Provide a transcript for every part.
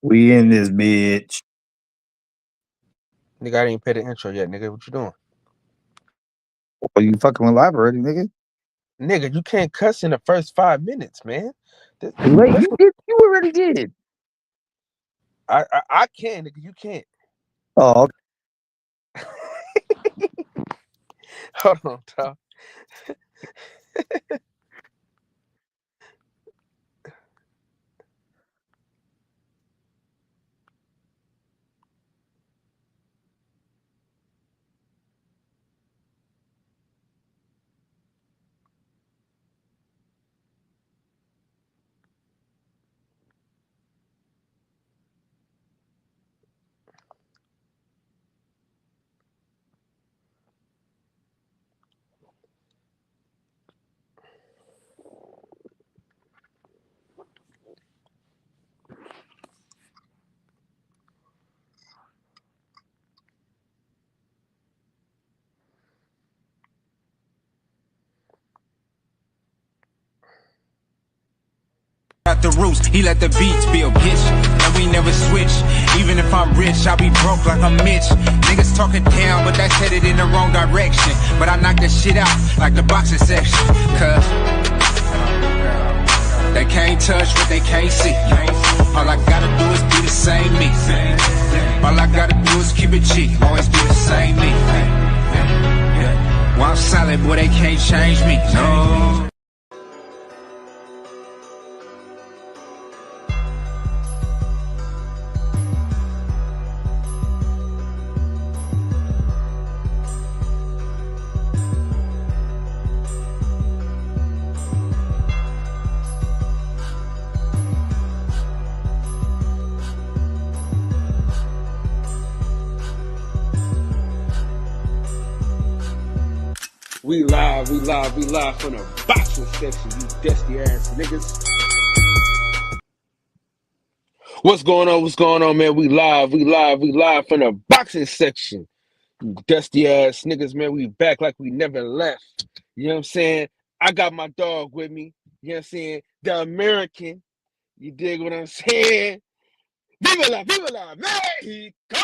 We in this bitch. Nigga, I didn't pay the intro yet, nigga. What you doing? Well, you fucking went live already, nigga. Nigga, you can't cuss in the first 5 minutes, man. Wait, This you what did. You already did. I can, nigga. You can't. Oh, Hold on, dog. At the roots, he let the beats build, bitch. And we never switch. Even if I'm rich, I'll be broke like I'm Mitch. Niggas talking down, but that's headed in the wrong direction. But I knock that shit out like the boxing section. Cause they can't touch what they can't see. All I gotta do is be the same me. All I gotta do is keep it cheap. Always be the same me. While I'm solid, boy, they can't change me. No. We live from the boxing section, you dusty ass niggas. What's going on, man? We live from the boxing section. You dusty ass niggas, man. We back like we never left. You know what I'm saying? I got my dog with me. You know what I'm saying? The American. You dig what I'm saying? Viva la Mexico!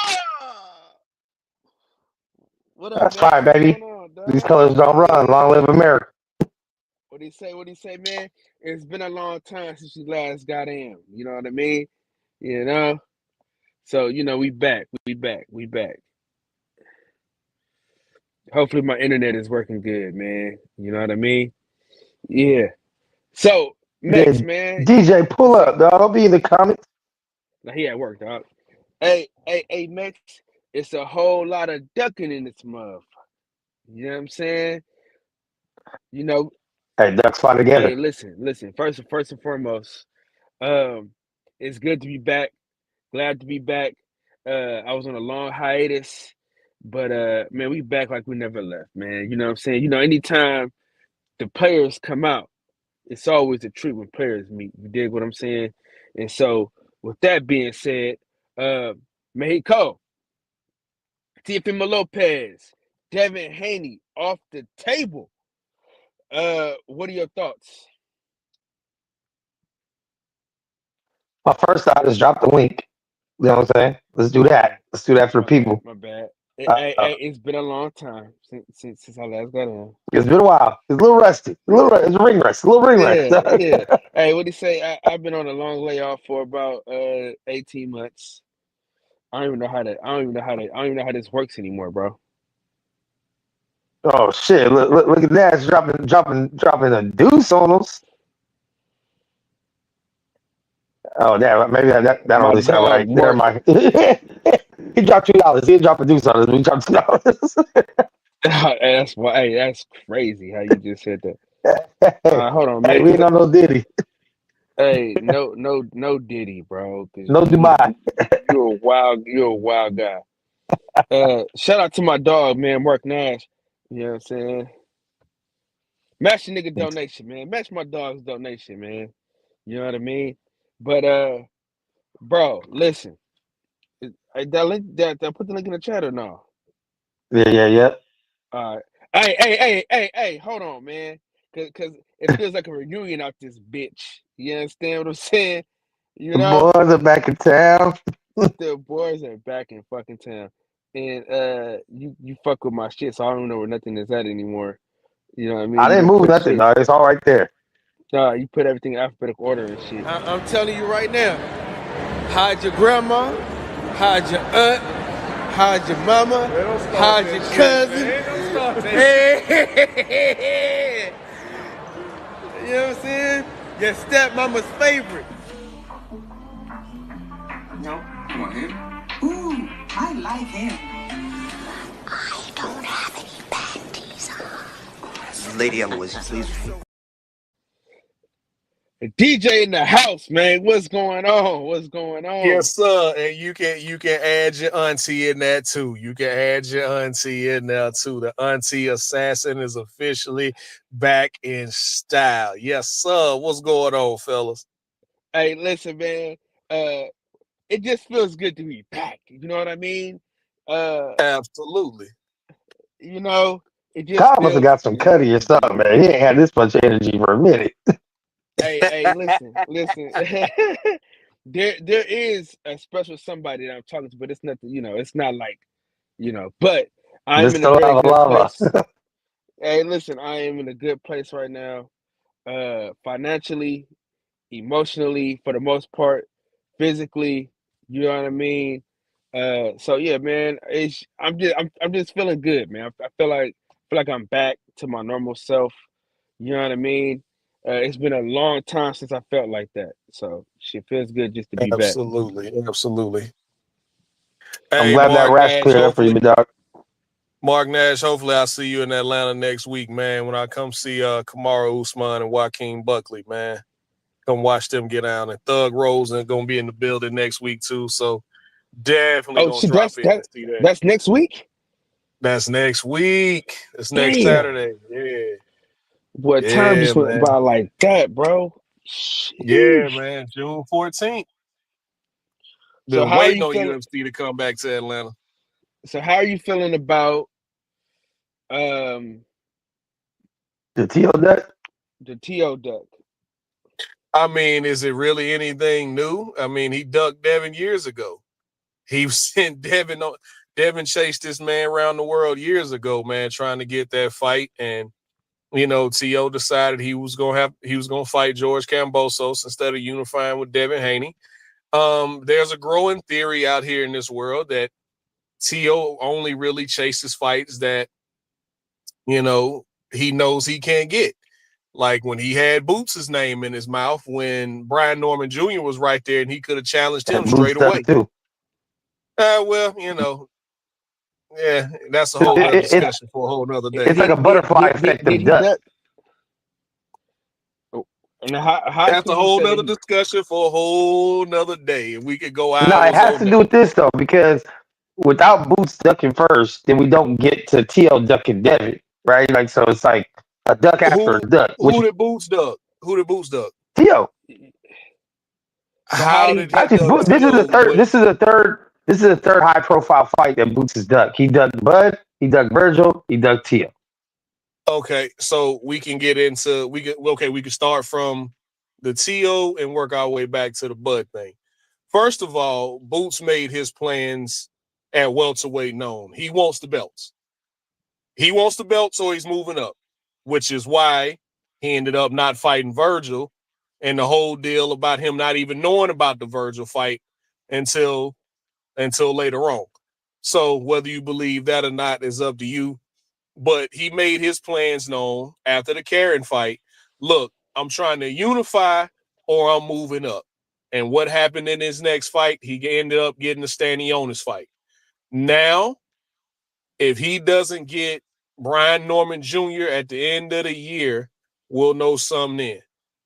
What up, That's man? fine, What's baby. going on, These dog? colors don't run. Long live America. What he say? What he say, man? It's been a long time since you last got in. You know what I mean? You know? So, we back. We back. Hopefully my internet is working good, man. You know what I mean? Yeah. So, Yeah, Max, man. DJ, pull So, up, dog. Don't be in the comments. now he at work, dog. Hey, Max. It's a whole lot of ducking in this motherfucker. You know what I'm saying? You know, Hey, ducks fly hey, together. listen. First and foremost, um, it's good to be back. Glad to be back. I was on a long hiatus, but man, we back like we never left, man. You know what I'm saying? Anytime the players come out, it's always a treat when players meet. You dig what I'm saying? And so, with that being said, uh, Mexico, Teofimo Lopez, Devin Haney off the table. What are your thoughts? My first thought is drop the link. You know what I'm saying? Let's do that. Let's do that for the people. My bad. Uh, It's been a long time since I last got on. it's been a while. It's a little rusty. It's a ring rust. A little ring rust. Yeah. Hey, what do you say? I've been on a long layoff for about 18 months. I don't even know how this works anymore, bro. Oh shit! Look at that. It's dropping a deuce on us. Oh, damn. Maybe that don't My really sound dog right. Never Mark. mind. He dropped $2. He didn't drop a deuce on us. We dropped $2. That's crazy how you just said that. Hey, Hold on, hey, man, we because ain't on no Diddy. hey, no Diddy, bro, because No Dubai. you're a wild guy. Shout out to my dog, man, Mark Nash. You know what I'm saying? Match the nigga donation, man. Match my dog's donation, man. You know what I mean? But bro, listen. That link that put the link in the chat or no? Yeah. All right. Hey, hold on, man. Cause it feels like a reunion out this bitch. You understand what I'm saying? You The know, boys are back in town. the boys are back in fucking town, and you fuck with my shit, so I don't know where nothing is at anymore. You know what I mean? I You didn't done move put nothing, shit. dog. It's all right there. You put everything in alphabetical order and shit. I'm telling you right now, hide your grandma, hide your aunt, hide your mama, hide your cousin. Hey, you know what I'm saying? Your stepmama's favorite. No, you want him? Ooh, I like him. I don't have any panties on. Lady Eloise, please. The DJ in the house, man. What's going on? What's going on? Yes, sir. And you can add your auntie in that too. You can add your auntie in there too. The auntie assassin is officially back in style. Yes, sir. What's going on, fellas? Hey, listen, man. It just feels good to be back. You know what I mean? Absolutely. You know, it just Kyle must have feels got some cutty or good to something, be man. He ain't had this much energy for a minute. Hey, listen. There is a special somebody that I'm talking to, but it's nothing, it's not like, but I'm in a Mr. very Lava good Lava. place. Hey, listen, I am in a good place right now, financially, emotionally, for the most part, physically, you know what I mean? So yeah, man, I'm just feeling good, man. I feel like I'm back to my normal self. You know what I mean? It's been a long time since I felt like that. So shit feels good just to be back. Absolutely. Absolutely. I'm Hey, glad that Mark rash Nash, cleared up for you, hopefully. dog. Mark Nash, hopefully I'll see you in Atlanta next week, man, when I come see Kamaru Usman and Joaquin Buckley, man. Come watch them get down. And Thug Rose and going to be in the building next week, too. So definitely Oh going to shit, drop in and see that. that's next week? That's next week. It's next Damn. Saturday. Yeah. Boy, time just went man. by like that, bro. Yeah, Sheesh. man. June 14th. So Been how are waiting you on feeling? UFC to come back to Atlanta. So how are you feeling about the The T.O. Duck? T.O. Duck? I mean, is it really anything new? I mean, he ducked Devin years ago. He sent Devin on. Devin chased this man around the world years ago, man, trying to get that fight. And, T.O. decided he was gonna fight George Kambosos instead of unifying with Devin Haney. There's a growing theory out here in this world that T.O. only really chases fights that, he knows he can't get. Like when he had Boots' name in his mouth, when Brian Norman Jr. was right there and he could have challenged him That Boots straight away. Duck, too. Yeah, that's a whole other discussion for a whole nother day. It's like a butterfly effect Did of he duck. duck? Oh, and how That's can a you whole say that nother discussion for a whole nother day. And we could go No, it hours has on to that. do with this, though, because without Boots ducking first, then we don't get to T.O. ducking Devin, right? Like, so it's like a duck after a duck. Who did Boots duck? Who did Boots duck? T.O. So how How did he did he duck Actually, duck though? This is T.O.? the third high profile fight that Boots has ducked. He ducked Bud, he ducked Virgil, he ducked T.O. Okay, so we can start from the T.O. and work our way back to the Bud thing. First of all, Boots made his plans at welterweight known. He wants the belts. He wants the belt, so he's moving up, which is why he ended up not fighting Virgil, and the whole deal about him not even knowing about the Virgil fight until later on. So whether you believe that or not is up to you. But he made his plans known after the Karen fight. Look, I'm trying to unify or I'm moving up. And what happened in his next fight? He ended up getting the Stanionis fight. Now, if he doesn't get Brian Norman Jr. at the end of the year, we'll know something then.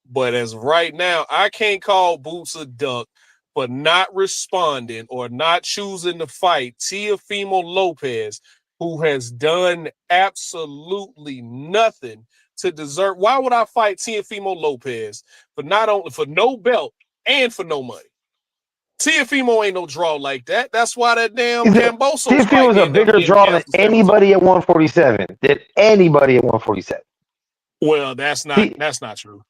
But as of right now, I can't call Boots a duck for not responding or not choosing to fight Teofimo Lopez, who has done absolutely nothing to deserve. Why would I fight Teofimo Lopez for not only for no belt and for no money? Teofimo ain't no draw like that. That's why that damn Cambosos Teofimo fight was a ended up bigger getting draw than canceled 7 anybody times. at 147. Than anybody at 147. Well, that's not true.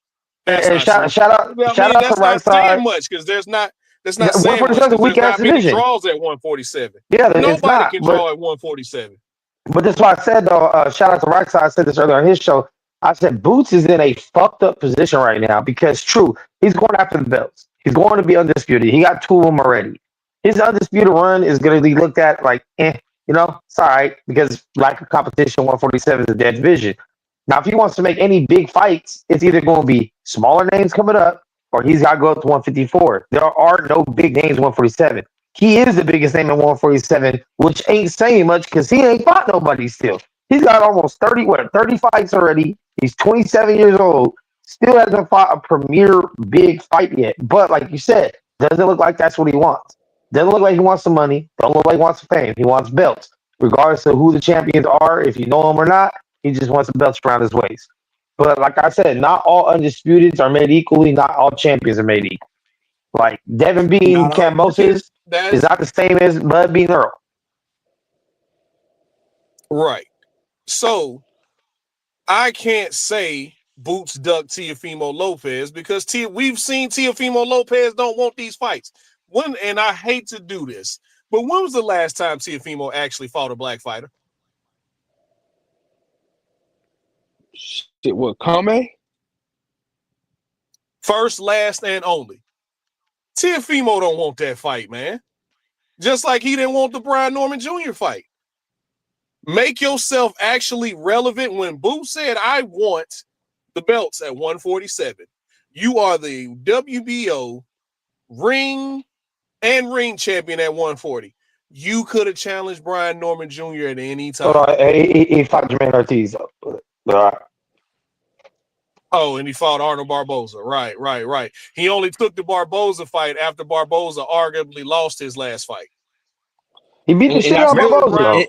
That's And not true. shout out to That's right not side. saying much because that's not saying much 147 is a because weak there's ass not many division. draws at 147. Yeah, it's Nobody not. can draw at 147. But that's why I said though. Shout out to right side. I said this earlier on his show. I said Boots is in a fucked up position right now because true, he's going after the belts. He's going to be undisputed. He got two of them already. His undisputed run is going to be looked at like, it's all right because lack of competition, 147 is a dead division. Now, if he wants to make any big fights, it's either going to be smaller names coming up or he's got to go up to 154. There are no big names 147. He is the biggest name in 147, which ain't saying much because he ain't fought nobody still. He's got almost 30 fights already. He's 27 years old. Still hasn't fought a premier big fight yet. But like you said, doesn't look like that's what he wants. Doesn't look like he wants some money. Don't look like he wants some fame. He wants belts. Regardless of who the champions are, if you know him or not, he just wants the belts around his waist. But like I said, not all undisputeds are made equally. Not all champions are made equal. Like Devin being Not all Cambosis is not the same as Bud being Earl. Right. So I can't say Boots duck Teofimo Lopez because we've seen Teofimo Lopez don't want these fights. And I hate to do this, but when was the last time Teofimo actually fought a black fighter? Shit, what, Kame? First, last, and only. Teofimo don't want that fight, man. Just like he didn't want the Brian Norman Jr. fight. Make yourself actually relevant. When Boots said, I want the belts at 147, you are the WBO ring champion at 140. You could have challenged Brian Norman Jr. at any time. He fought Jermaine Ortiz. Oh, and he fought Arnold Barboza. Right. He only took the Barboza fight after Barboza arguably lost his last fight. He beat the shit out of Barboza.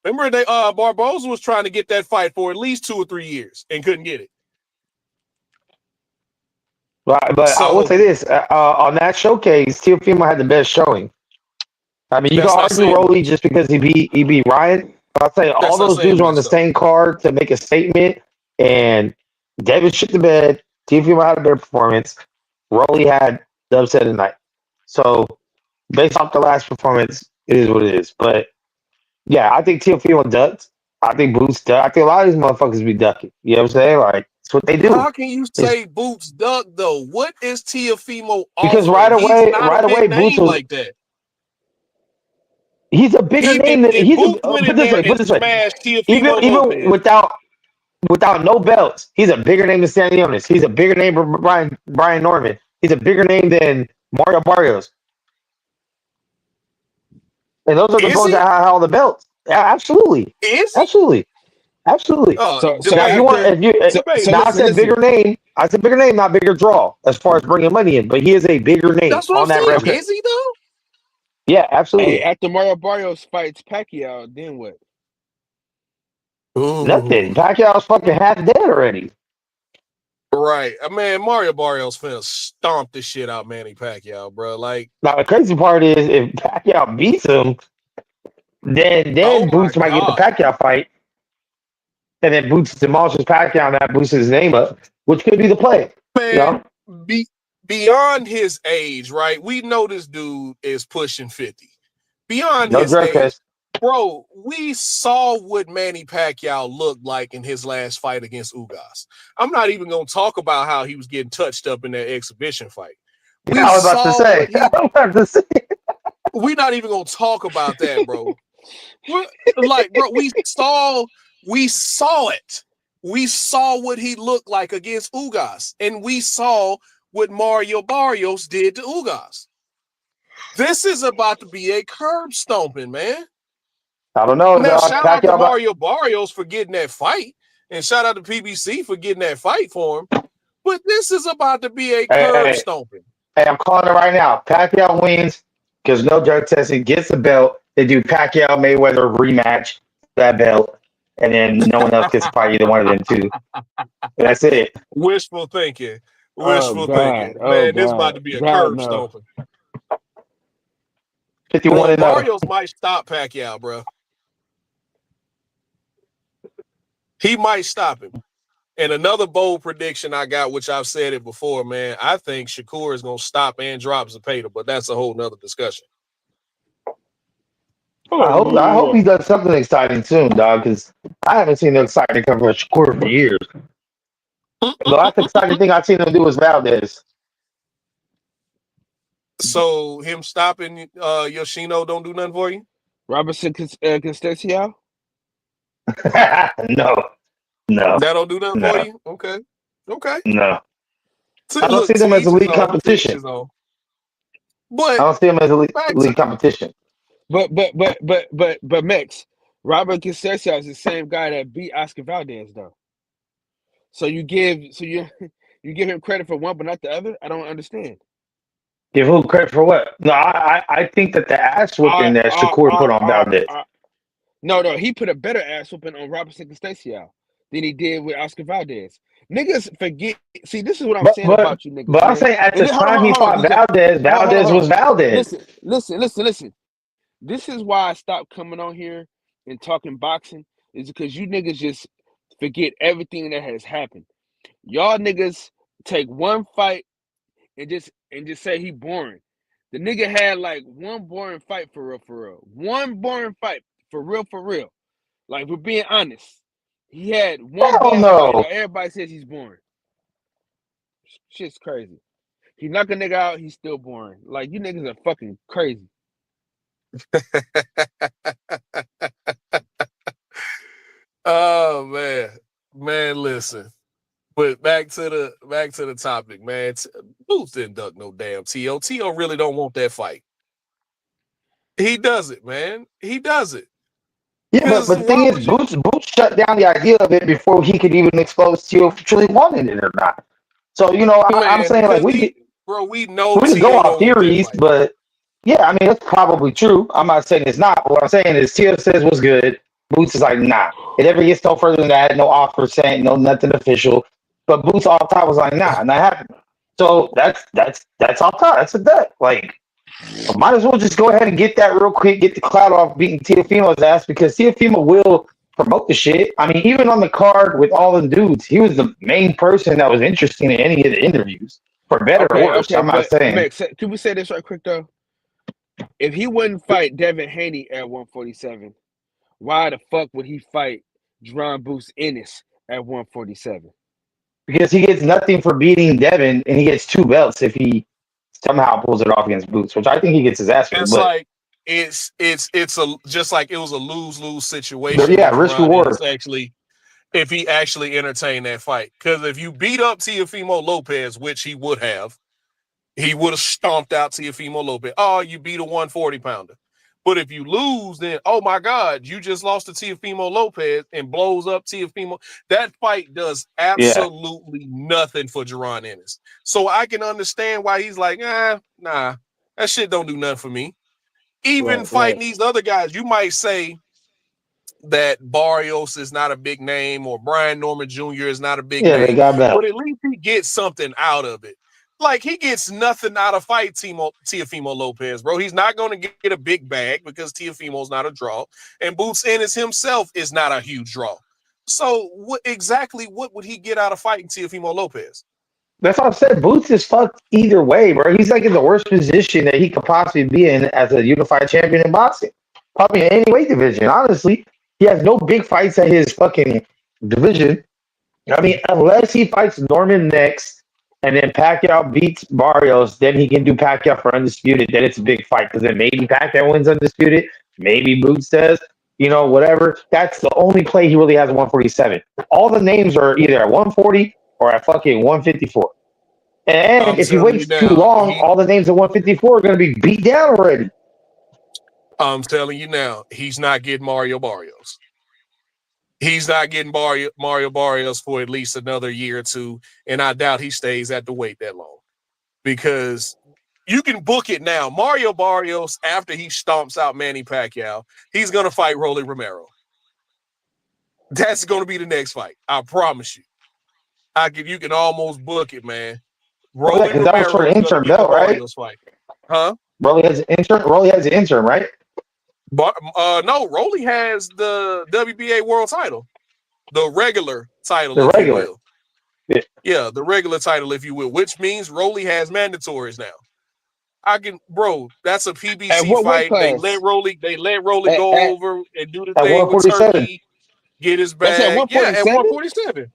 Remember they Barboza was trying to get that fight for at least 2 or 3 years and couldn't get it. Right, but I will say this: on that showcase, Teofimo had the best showing. I mean, you can argue Rolly just because he beat Ryan. But I'll say all those dudes were on the same card to make a statement, and Devin shit the bed. Teofimo had a better performance. Rolly had the upset of the night. So, based off the last performance, it is what it is. But yeah, I think Teofimo ducked. I think Boots ducked. I think a lot of these motherfuckers be ducking. You know what I'm saying? Like, that's what they do. How can you say Boots duck though? What is Teofimo offering? Because right away, Boots was like that. He's a bigger name than he's a, put this way. Even without no belts, he's a bigger name than Stanionis. He's a bigger name than Brian Norman. He's a bigger name than Mario Barrios. And those are the ones that have all the belts. Yeah, absolutely. Absolutely. So I said bigger name. I said bigger name, not bigger draw, as far as bringing money in. But he is a bigger name on that record. Is he though? Yeah, absolutely. Hey, after Mario Barrios fights Pacquiao, then what? Ooh. Nothing. Pacquiao's fucking half dead already. Right. Man, Mario Barrios finna stomp the shit out Manny Pacquiao, bro. Like, now the crazy part is if Pacquiao beats him, then Boots might get the Pacquiao fight. And then Boots demolishes Pacquiao and that boosts his name up, which could be the play. Man, beyond his age, right? We know this dude is pushing 50. Beyond his age, bro, we saw what Manny Pacquiao looked like in his last fight against Ugas. I'm not even going to talk about how he was getting touched up in that exhibition fight. I was about to say. We're not even going to talk about that, bro. Like, bro, we saw it. We saw what he looked like against Ugas, and we saw what Mario Barrios did to Ugas. This is about to be a curb stomping, man. I don't know. Now, shout out to Mario Barrios for getting that fight, and shout out to PBC for getting that fight for him. But this is about to be a curb stomping. Hey, I'm calling it right now. Pacquiao wins because no drug testing, gets the belt. They do Pacquiao Mayweather rematch that belt, and then no one else gets to fight either one of them two. That's it. Wishful thinking. Man, this is about to be a curb stomping. 51 and Barrios might stop Pacquiao, bro. He might stop him. And another bold prediction I got, which I've said it before, man. I think Shakur is gonna stop and drop Zepeda, but that's a whole nother discussion. I hope he does something exciting soon, dog. Because I haven't seen no exciting come from Shakur for years. The last exciting thing I've seen him do was Valdez. So him stopping Yoshino don't do nothing for you? Robinson Constancio? No. That don't do nothing for you? Okay. No. So, I don't see them as elite competition. But I don't see them as elite competition. But Mex, Robert Constancio is the same guy that beat Oscar Valdez though. So you give him credit for one but not the other? I don't understand. Give who credit for what? No, I think that the ass whooping that Shakur put on Valdez. No, he put a better ass whooping on Robertson Constancio than he did with Oscar Valdez. Niggas forget. See, this is what I'm saying about you niggas. But I'm saying at the time he fought Valdez, Valdez was Valdez. Listen. This is why I stopped coming on here and talking boxing, is because you niggas just forget everything that has happened. Y'all niggas take one fight and just say he boring. The nigga had like one boring fight for real. One boring fight for real. Like, we're being honest. He had one boring fight. Now, everybody says he's boring. Shit's crazy. He knock a nigga out, he's still boring. Like, you niggas are fucking crazy. Oh man, listen. But back to the topic, man. Boots didn't duck no damn T.O. T.O. really don't want that fight. He does it, man. He does it. Yeah, but the thing is, Boots shut down the idea of it before he could even expose T.O. if he truly wanted it or not. So, you know, I'm saying, like, we know we can go off theories, but yeah, I mean, that's probably true. I'm not saying it's not. What I'm saying is T.O. says was good. Boots is like, nah. It never gets no further than that. No offer saying, no nothing official. But Boots off top was like, nah, not happening. So that's off top. That's a bet. Like, I might as well just go ahead and get that real quick, get the clout off beating Teofimo's ass, because Teofimo will promote the shit. I mean, even on the card with all the dudes, he was the main person that was interesting in any of the interviews, for better or worse. I'm not saying. Max, can we say this right quick though? If he wouldn't fight Devin Haney at 147, why the fuck would he fight John Boots Ennis at 147? Because he gets nothing for beating Devin, and he gets 2 belts if he somehow pulls it off against Boots, which I think he gets his ass for. It's like it's just like it was a lose-lose situation. Yeah, risk reward. If he actually entertained that fight, because if you beat up Teofimo Lopez, which he would have stomped out Teofimo Lopez. Oh, you beat a 140-pounder. But if you lose, then, oh my God, you just lost to Teofimo Lopez and blows up Teofimo. That fight does absolutely nothing for Jaron Ennis. So I can understand why he's like, nah, that shit don't do nothing for me. Even fighting these other guys, you might say that Barrios is not a big name or Brian Norman Jr. is not a big name. They got that. But at least he gets something out of it. Like, he gets nothing out of fight Teofimo Lopez, bro. He's not going to get a big bag because Teofimo's not a draw. And Boots Ennis himself is not a huge draw. So what would he get out of fighting Teofimo Lopez? That's what I said. Boots is fucked either way, bro. He's like in the worst position that he could possibly be in as a unified champion in boxing. Probably in any weight division, honestly. He has no big fights at his fucking division. I mean, unless he fights Norman next, and then Pacquiao beats Barrios, then he can do Pacquiao for Undisputed. Then it's a big fight, because then maybe Pacquiao wins Undisputed. Maybe Boots does. You know, whatever. That's the only play he really has at 147. All the names are either at 140 or at fucking 154. And if he waits too long, all the names at 154 are going to be beat down already. I'm telling you now, he's not getting Mario Barrios. He's not getting Mario Barrios for at least another year or two, and I doubt he stays at the weight that long. Because you can book it now. Mario Barrios, after he stomps out Manny Pacquiao, he's going to fight Rolly Romero. That's going to be the next fight. I promise you. You can almost book it, man. Rolly Romero, that was for an interim belt, right? Fight. Huh? Rolly has an interim, right? But no, Rolly has the WBA world title, the regular title. The regular. Yeah, the regular title, if you will, which means Rolly has mandatories now. That's a At PBC what weight fight. They class? let Rolly At, go at over and do the At thing with 147. Turkey, get his that's at bag. Yeah, at 147. 147.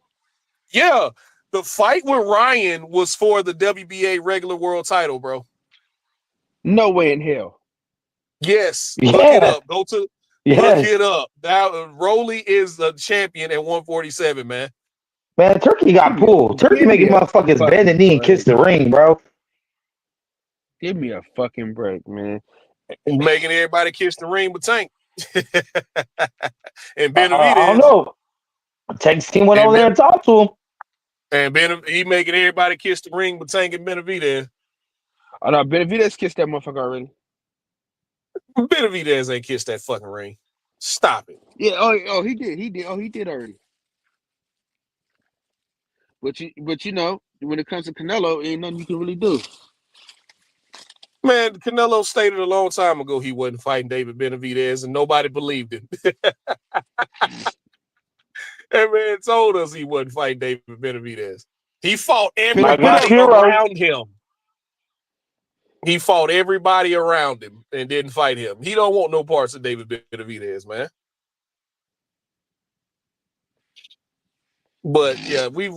Yeah, the fight with Ryan was for the WBA regular world title, bro. No way in hell. Yes, look it Yeah. up. Look Yes. it up. Now Rolly is the champion at 147, man. Man, Turkey got pulled. Turkey Give making me a motherfuckers bend the fucking knee and kiss break. the ring, bro. Give me a fucking break, man. He's making everybody kiss the ring, but Tank and I don't Benavidez. know. Tank's team went And over there Ben, and talked to him. he making everybody kiss the ring, but Tank and Benavidez. Oh no, Benavidez kissed that motherfucker already. Benavidez ain't kissed that fucking ring. Stop it. Yeah. Oh, he did. He did. Oh, he did already. But you know, when it comes to Canelo, ain't nothing you can really do. Man, Canelo stated a long time ago he wasn't fighting David Benavidez, and nobody believed him. That man told us he wasn't fighting David Benavidez. He fought everybody around him. He fought everybody around him and didn't fight him. He don't want no parts of David Benavidez, man. But yeah, we've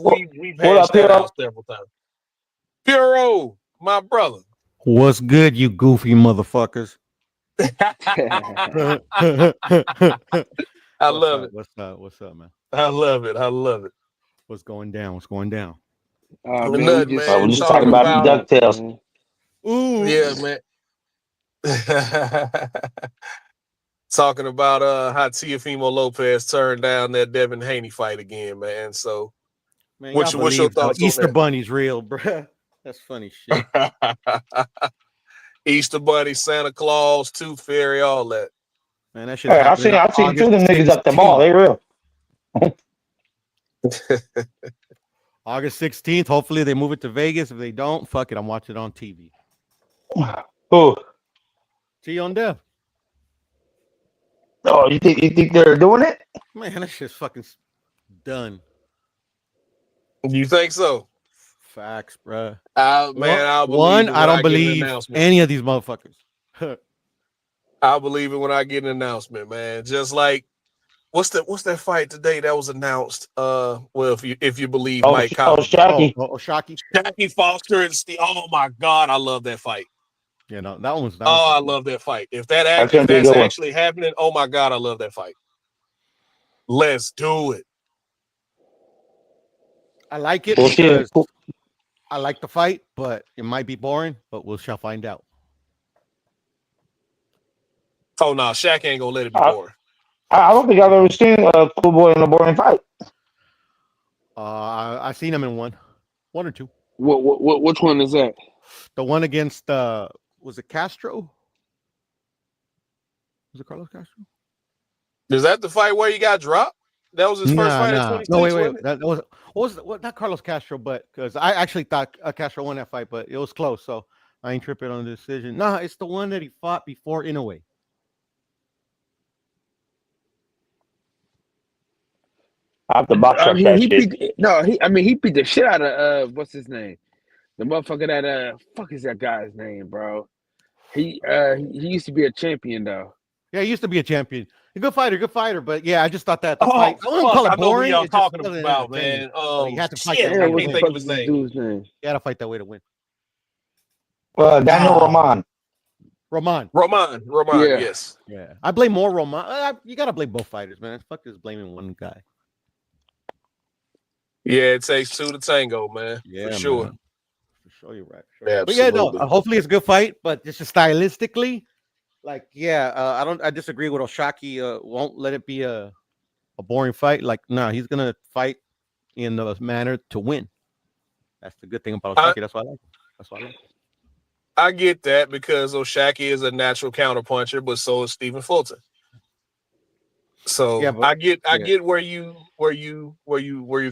hashed that out several times. Puro, my brother. What's good, you goofy motherfuckers? I love it. What's up, man? I love it. What's going down? Man, We're just talking about DuckTales. Ooh. Yeah, man. Talking about how Teofimo Lopez turned down that Devin Haney fight again, man. So, man, what's your thoughts on Easter that? Bunny's real, bruh? That's funny shit. Easter Bunny, Santa Claus, Tooth Fairy, all that. Man, that shit. I've seen two of them niggas up the mall. They real. August 16th. Hopefully they move it to Vegas. If they don't, fuck it. I'm watching it on TV. Who? T on Dev. Oh, you think they're doing it? Man, that shit's fucking done. You think so? Facts, bruh. I don't believe any of these motherfuckers. I'll believe it when I get an announcement, man. Just like what's that fight today that was announced? Well, if you believe Mike Collins. Shaki. Shaki Foster and Steve. Oh my God, I love that fight. Yeah, no, that one's. I love that fight. If that's actually happening, oh my God, I love that fight. Let's do it. I like it because I like the fight, but it might be boring. But we shall find out. Oh no, Shaq ain't gonna let it be boring. I don't think I've ever seen a cool boy in a boring fight. I seen him in one or two. Which one is that? The one against was it Castro? Was it Carlos Castro? Is that the fight where he got dropped? That was his first fight at 26. No, wait. That was not Carlos Castro, but because I actually thought Castro won that fight, but it was close, so I ain't tripping on the decision. No, it's the one that he fought before Inoue. I have to box up that shit. He beat the shit out of what's his name? The motherfucker that fuck is that guy's name, bro? He used to be a champion though. Yeah, he used to be a champion. A good fighter, but yeah, I just thought that the fight. I wouldn't call it boring. I know who y'all talking about, man. He had to fight shit, that I way can't to think of win. his name. He had to fight that way to win. Daniel Roman. Roman, yes. Yeah. I blame more Roman. You gotta blame both fighters, man. Fuck this blaming one guy. Yeah, it takes two to tango, man. Yeah, for sure. Man. For sure, you're right. Yeah, but yeah, no. Hopefully, it's a good fight. But just stylistically, like, I disagree with Oshaki. Won't let it be a boring fight. Like, he's gonna fight in the manner to win. That's the good thing about Oshaki. That's why I like. I get that because Oshaki is a natural counterpuncher, but so is Stephen Fulton. So yeah, I get where you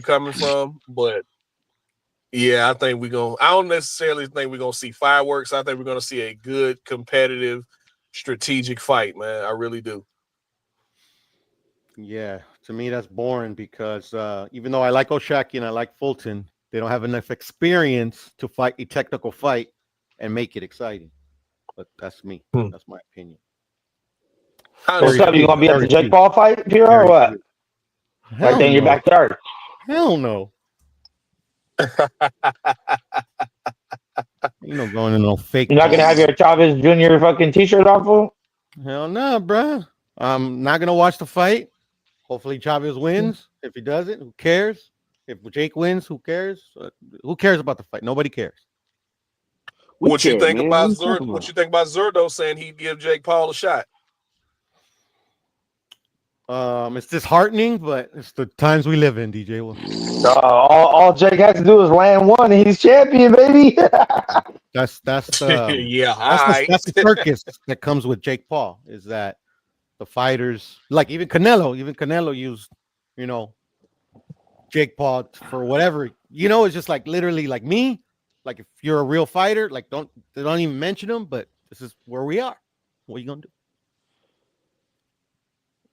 coming from, but yeah, I think I don't necessarily think we're gonna see fireworks. I think we're gonna see a good, competitive, strategic fight, man. I really do. Yeah, to me that's boring because even though I like Oshaki and I like Fulton, They don't have enough experience to fight a technical fight and make it exciting. But that's me. That's my opinion. What's up? You gonna be at the Jake Paul fight, Piro, or what? Hell Right there in your no. backyard. Hell no. You know, going in no fake. You're not gonna have your Chavez Jr. fucking t-shirt off of? Hell no, bruh. I'm not gonna watch the fight. Hopefully Chavez wins. If he doesn't, who cares? If Jake wins, who cares? Who cares about the fight? Nobody cares. What you think about Zerdo saying he'd give Jake Paul a shot? It's disheartening, but it's the times we live in, DJ. All Jake has to do is land one, and he's champion, baby. That's yeah, that's the circus that comes with Jake Paul. Is that the fighters like even Canelo used, Jake Paul for whatever, it's just like literally like me. Like if you're a real fighter, like don't even mention him, but this is where we are. What are you gonna do?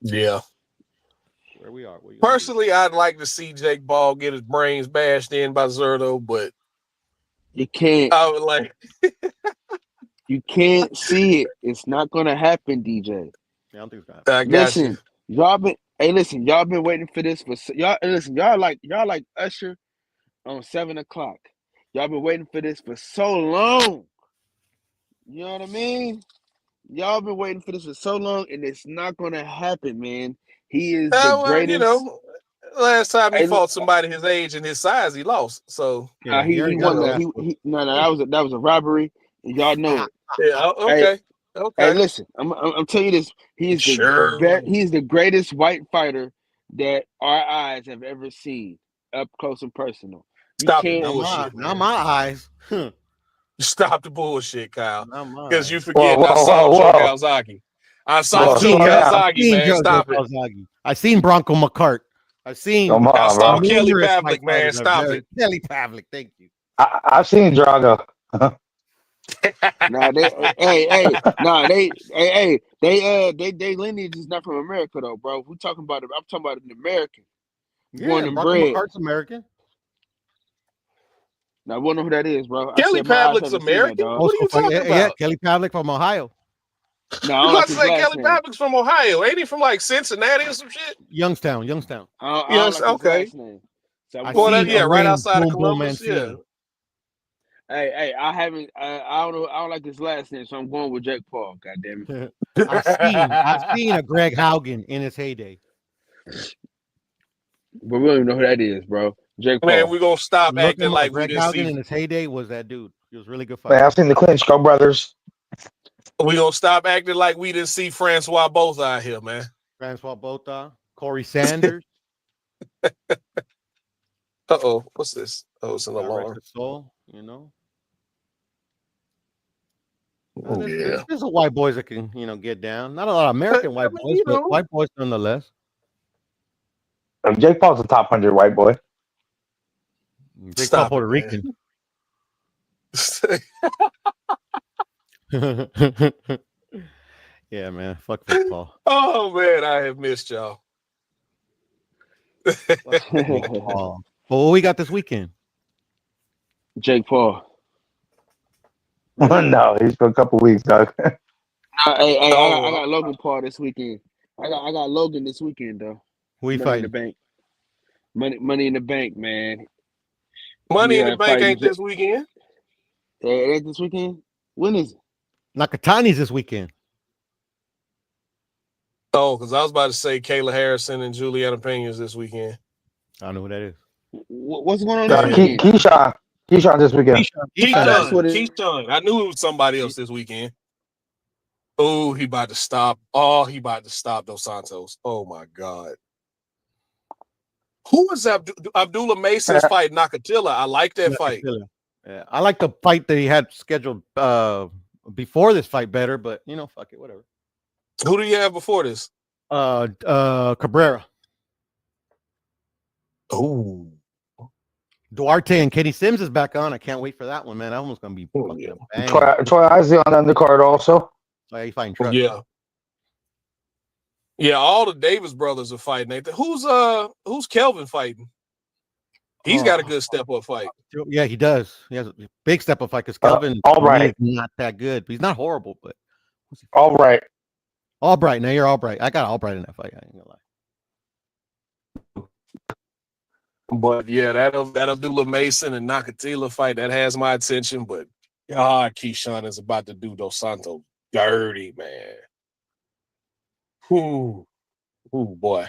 Yeah. Where we are. Personally, I'd like to see Jake Paul get his brains bashed in by Zerdo, but you can't. I would like. You can't see it. It's not gonna happen, DJ. Yeah, I don't think it's gonna happen. Listen, y'all been waiting for this for y'all. Listen, y'all like Usher on 7 o'clock. Y'all been waiting for this for so long. You know what I mean? Y'all been waiting for this for so long, and it's not gonna happen, man. He is the greatest. Last time he fought somebody his age and his size, he lost. So he won that. That was a robbery, and y'all know it. Yeah. Okay. Hey, listen, I'm telling you this. He's the greatest white fighter that our eyes have ever seen, up close and personal. Stop the bullshit. Not my eyes. Stop the bullshit, Kyle. Because you forget I saw Joe Calzaghe. I saw Joe Calzaghe, man. Stop it. I seen Bronco McCart. I saw Kelly Pavlik, man. Stop it. Kelly Pavlik, thank you. I've seen Drago. They lineage is not from America though, bro. I'm talking about an American. Yeah, Bronco McCart's American. Now I wonder who that is, bro. Kelly Pavlik's American. What are you talking about? Yeah, Kelly Pavlik from Ohio. No, I was about to say Kelly Pavlik's from Ohio. Ain't he from like Cincinnati or some shit? Youngstown. Yes, okay. So right outside of Columbus. Yeah. Hey, I don't like his last name, so I'm going with Jake Paul. God damn it. I've seen a Greg Haugen in his heyday. But we don't even know who that is, bro. Jake Paul. Man, we're gonna stop acting like Greg we didn't Haugen see. In his heyday was that dude. He was really good fighter. I've seen the Klitschko brothers. We're gonna stop acting like we didn't see Francois Botha out here, man. Francois Botha, Corey Sanders. What's this? Oh, it's an alarm. Soul, Yeah. There's a white boys that can, get down. Not a lot of American white boys, but white boys nonetheless. Jake Paul's a top 100 white boy. Jake Paul Puerto Rican. Yeah, man. Fuck Jake Paul. Oh man, I have missed y'all. Well, what we got this weekend? Jake Paul. No, he's for a couple weeks, dog. I got Logan Paul this weekend. I got Logan this weekend though. Who you fighting? In the bank. Money in the bank, man. Money in the bank ain't this weekend. It ain't this weekend. When is it? Nakatani's this weekend. Oh, because I was about to say Kayla Harrison and Juliana Pena's this weekend. I don't know who that is. What's going on this weekend? Keyshawn this weekend. Keyshawn. I knew it was somebody else this weekend. Oh, he about to stop. Oh, he about to stop Dos Santos. Oh my God. Who is Abdullah Mason's fight? Nakatila. I like that fight. Yeah, I like the fight that he had scheduled before this fight better, but fuck it, whatever. Who do you have before this? Cabrera. Oh. Duarte and Kenny Sims is back on. I can't wait for that one, man. That one's gonna be Troy Isley on the undercard also. Oh, you fighting Troy? Yeah, all the Davis brothers are fighting. Who's Kelvin fighting? He's got a good step up fight. Yeah, he does. He has a big step up fight because Kelvin Albright. is not that good. He's not horrible, but Albright. Albright. Now you're Albright. I got Albright in that fight. I ain't gonna lie. But yeah, that Abdullah Mason and Nakatila fight that has my attention. But God, Keyshawn is about to do Dos Santos dirty, man. Ooh, boy.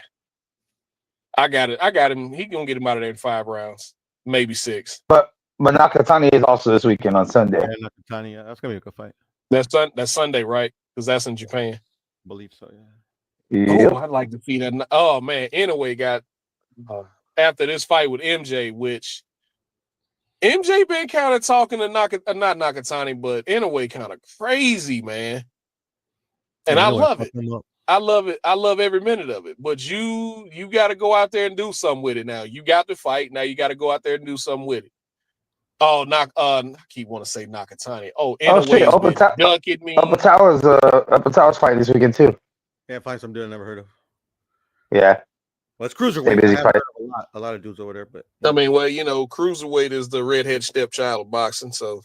I got it. I got him. He gonna get him out of there in 5 rounds, maybe 6. But Nakatani is also this weekend on Sunday. Yeah, Nakatani, yeah, that's gonna be a good fight. That's Sunday, right? Because that's in Japan. I believe so. Yeah. Yep. Oh, I'd like to see that. Oh man, Inoue got after this fight with MJ, which MJ been kind of talking to not Nakatani, but Inoue kind of crazy, man. And I love it. I love it. I love every minute of it. But you got to go out there and do something with it now. You got to fight. Now you got to go out there and do something with it. Oh, I keep wanting to say Nakatani. Oh, Inoue's ducking me. Upatawa's fight this weekend too. Yeah, find some dude I never heard of. Yeah. Well, it's cruiserweight. Busy heard of a lot of dudes over there, but I mean, well, cruiserweight is the redhead stepchild of boxing. So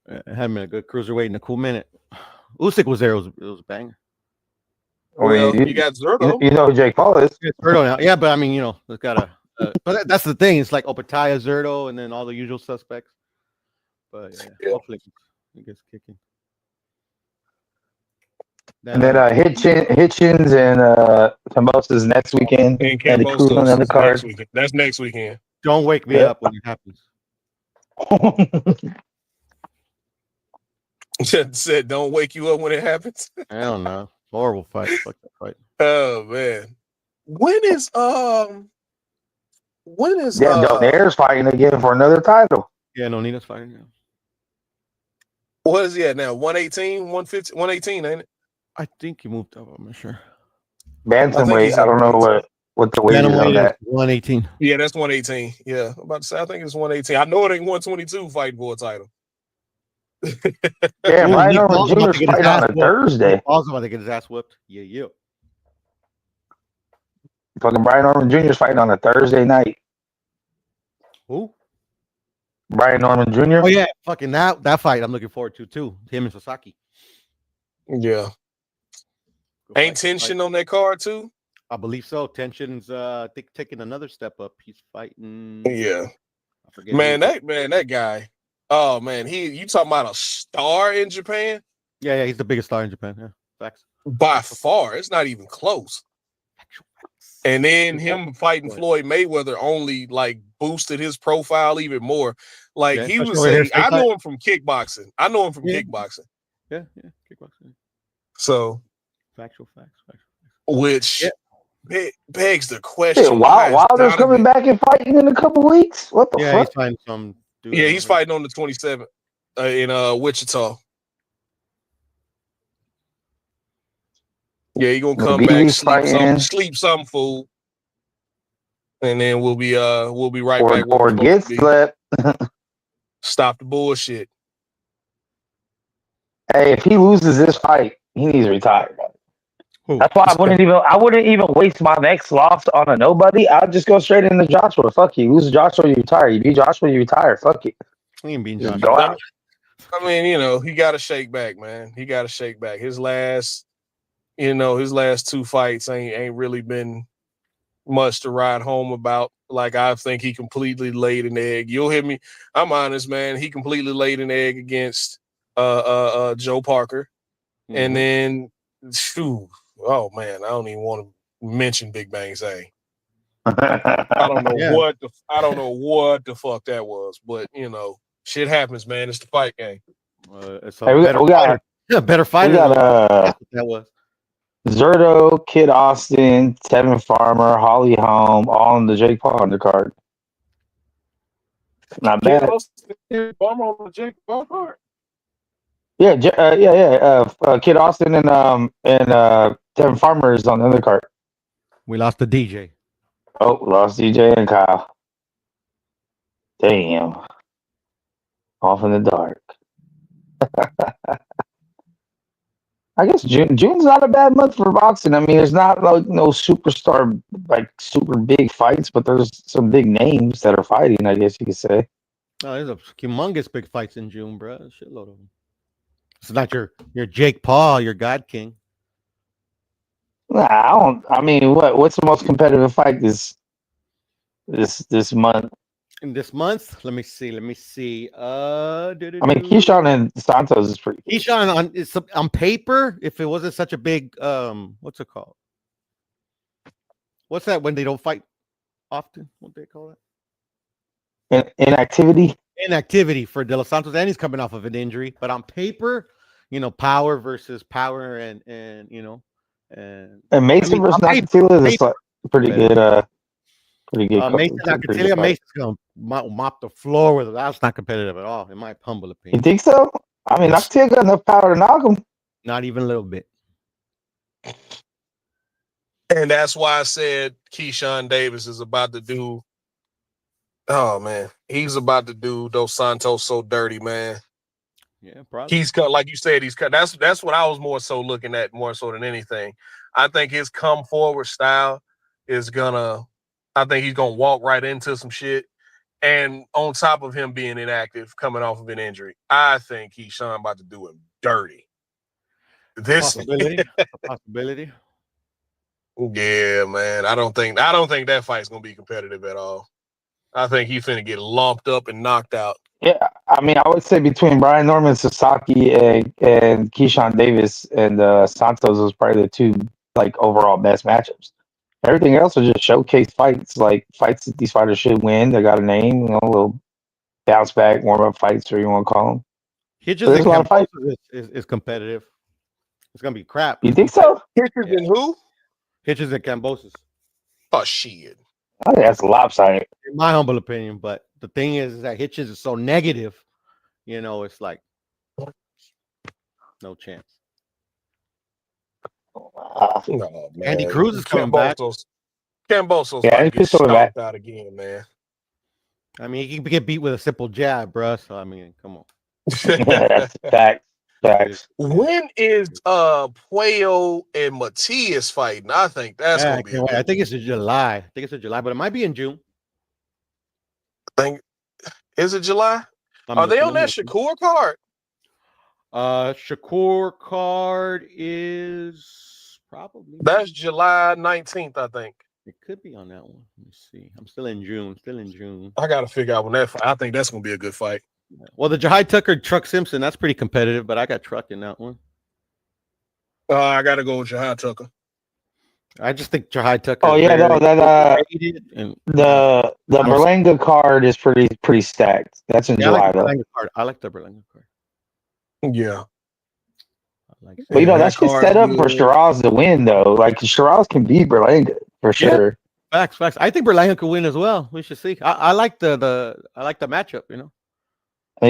it hadn't been a good cruiserweight in a cool minute. Usyk was there. It was a banger. Well, you got Zerto. You know who Jake Paul is. Zerto now. Yeah, but I mean, it's got a. But that's the thing. It's like Opataya, Zerto, and then all the usual suspects. But yeah. Hopefully it gets kicking. And then Hitchens and Cambosa's next weekend. And Cambosa's on the other card. That's next weekend. Don't wake me up when it happens. Said, don't wake you up when it happens. I don't know. Horrible fight. Fuck that fight. Oh man. When is Donair's fighting again for another title. Yeah, Nonina's fighting now. What is he at now? 118, 150, 118, ain't it? I think he moved up. I'm not sure. Bantamweight. I don't know what the weight is on that. 118. Yeah, that's 118. Yeah, I'm about to say I think it's 118. I know it ain't 122 fighting for a title. Yeah, Ryan Norman Jr.'s fighting on a Thursday. Paul's about to get his ass whipped. Yeah. Fucking Brian Norman Jr.'s fighting on a Thursday night. Who? Brian Norman Jr. Oh yeah, fucking that fight I'm looking forward to too. Him and Sasaki. Yeah. Ain't Tension on that card too? I believe so. Tension's I think taking another step up. He's fighting. Yeah. That guy. Oh man, you talking about a star in Japan? Yeah, he's the biggest star in Japan. Yeah, facts. By far, it's not even close. And then him fighting Floyd Mayweather only like boosted his profile even more. Like he was saying, I know him from kickboxing. Yeah, kickboxing. So facts. Which begs the question. Wilder's coming back and fighting in a couple weeks. What the fuck? He's fighting some dude. Yeah, he's fighting on the 27th in Wichita. Yeah, he gonna come back, sleep some food, and then we'll be right back. Or get slept. Stop the bullshit. Hey, if he loses this fight, he needs to retire. Who? That's why I wouldn't even waste my next loss on a nobody. I'll just go straight into Joshua. Fuck you. Lose Joshua, you retire. You beat Joshua, you retire. Fuck it. He ain't beating Joshua. Joshua. Go out. I mean, he got to shake back, man. He got to shake back. His last 2 fights ain't really been much to ride home about. Like, I think he completely laid an egg. You'll hear me. I'm honest, man. He completely laid an egg against Joe Parker. Mm-hmm. And then, oh man, I don't even want to mention Big Bang Zane. I don't know what the fuck that was, but shit happens, man. It's the fight game. It's a better fighter. That was Zerto, Kid Austin, Tevin Farmer, Holly Holm, all on the Jake Paul undercard. Not bad. Farmer on the Jake Paul card. Yeah. Kid Austin and Tevin Farmer is on the undercard. We lost the DJ. Oh, lost DJ and Kyle. Damn. Off in the dark. I guess June's not a bad month for boxing. I mean, there's not like no superstar like super big fights, but there's some big names that are fighting. I guess you could say. Oh, there's a humongous big fights in June, bro. A shitload of them. It's not your Jake Paul, your God King. Nah, I don't. I mean, what's the most competitive fight this month? In this month, let me see. I mean, Keyshawn and Santos is pretty. Keyshawn on paper, if it wasn't such a big what's it called? What's that when they don't fight often? What do they call that? Inactivity. Inactivity for De Los Santos, and he's coming off of an injury. But on paper, power versus power, and and Mason versus Nakatila is like pretty good. Pretty good. Mason Nakatila, Mason's gonna mop the floor with it. That's not competitive at all, in my humble opinion. You think so? I mean, Nakatila got enough power to knock him. Not even a little bit. And that's why I said Keyshawn Davis is about to do. Oh man, he's about to do Dos Santos so dirty, man. Yeah, probably. He's cut, like you said. He's cut. That's what I was more so looking at, more so than anything. I think his come forward style is gonna. I think he's gonna walk right into some shit, and on top of him being inactive, coming off of an injury, I think Keyshawn about to do him dirty. This possibility. Yeah, man. I don't think that fight's gonna be competitive at all. I think he's finna get lumped up and knocked out. Yeah, I mean, I would say between Brian Norman, Sasaki, and Keyshawn Davis and Santos was probably the two like overall best matchups. Everything else was just showcase fights, like fights that these fighters should win. They got a name, a little bounce back, warm up fights, or you want to call them. Hitches and Cambosos is competitive. It's gonna be crap. You think so? Hitches and who? Hitches and Cambosos. Oh shit. I think that's lopsided. In my humble opinion, but the thing is that Hitches is so negative, it's like no chance. No, man. Andy Cruz is coming back. Cambosos Andy Cruz coming back out again, man. I mean, he can get beat with a simple jab, bro. So I mean, come on. That's facts. When is Puello and Matias fighting? I think that's gonna be. I think it's in July. But it might be in June. Is it July? Are they on that Shakur card? Shakur card is probably that's July 19th, I think. It could be on that one. Let me see. I'm still in June. I gotta figure out when that fight. I think that's gonna be a good fight. Well, the Jahai Tucker Truck Simpson, that's pretty competitive, but I got Truck in that one. I gotta go with Jahai Tucker. I just think Jahai Tucker. Oh yeah, no, the Berlanga card is pretty stacked. That's in July though. I like the Berlanga card. Yeah. But that's just set up for Shiraz to win though. Like Shiraz can beat Berlanga for sure. Facts. I think Berlanga could win as well. We should see. I like the matchup, And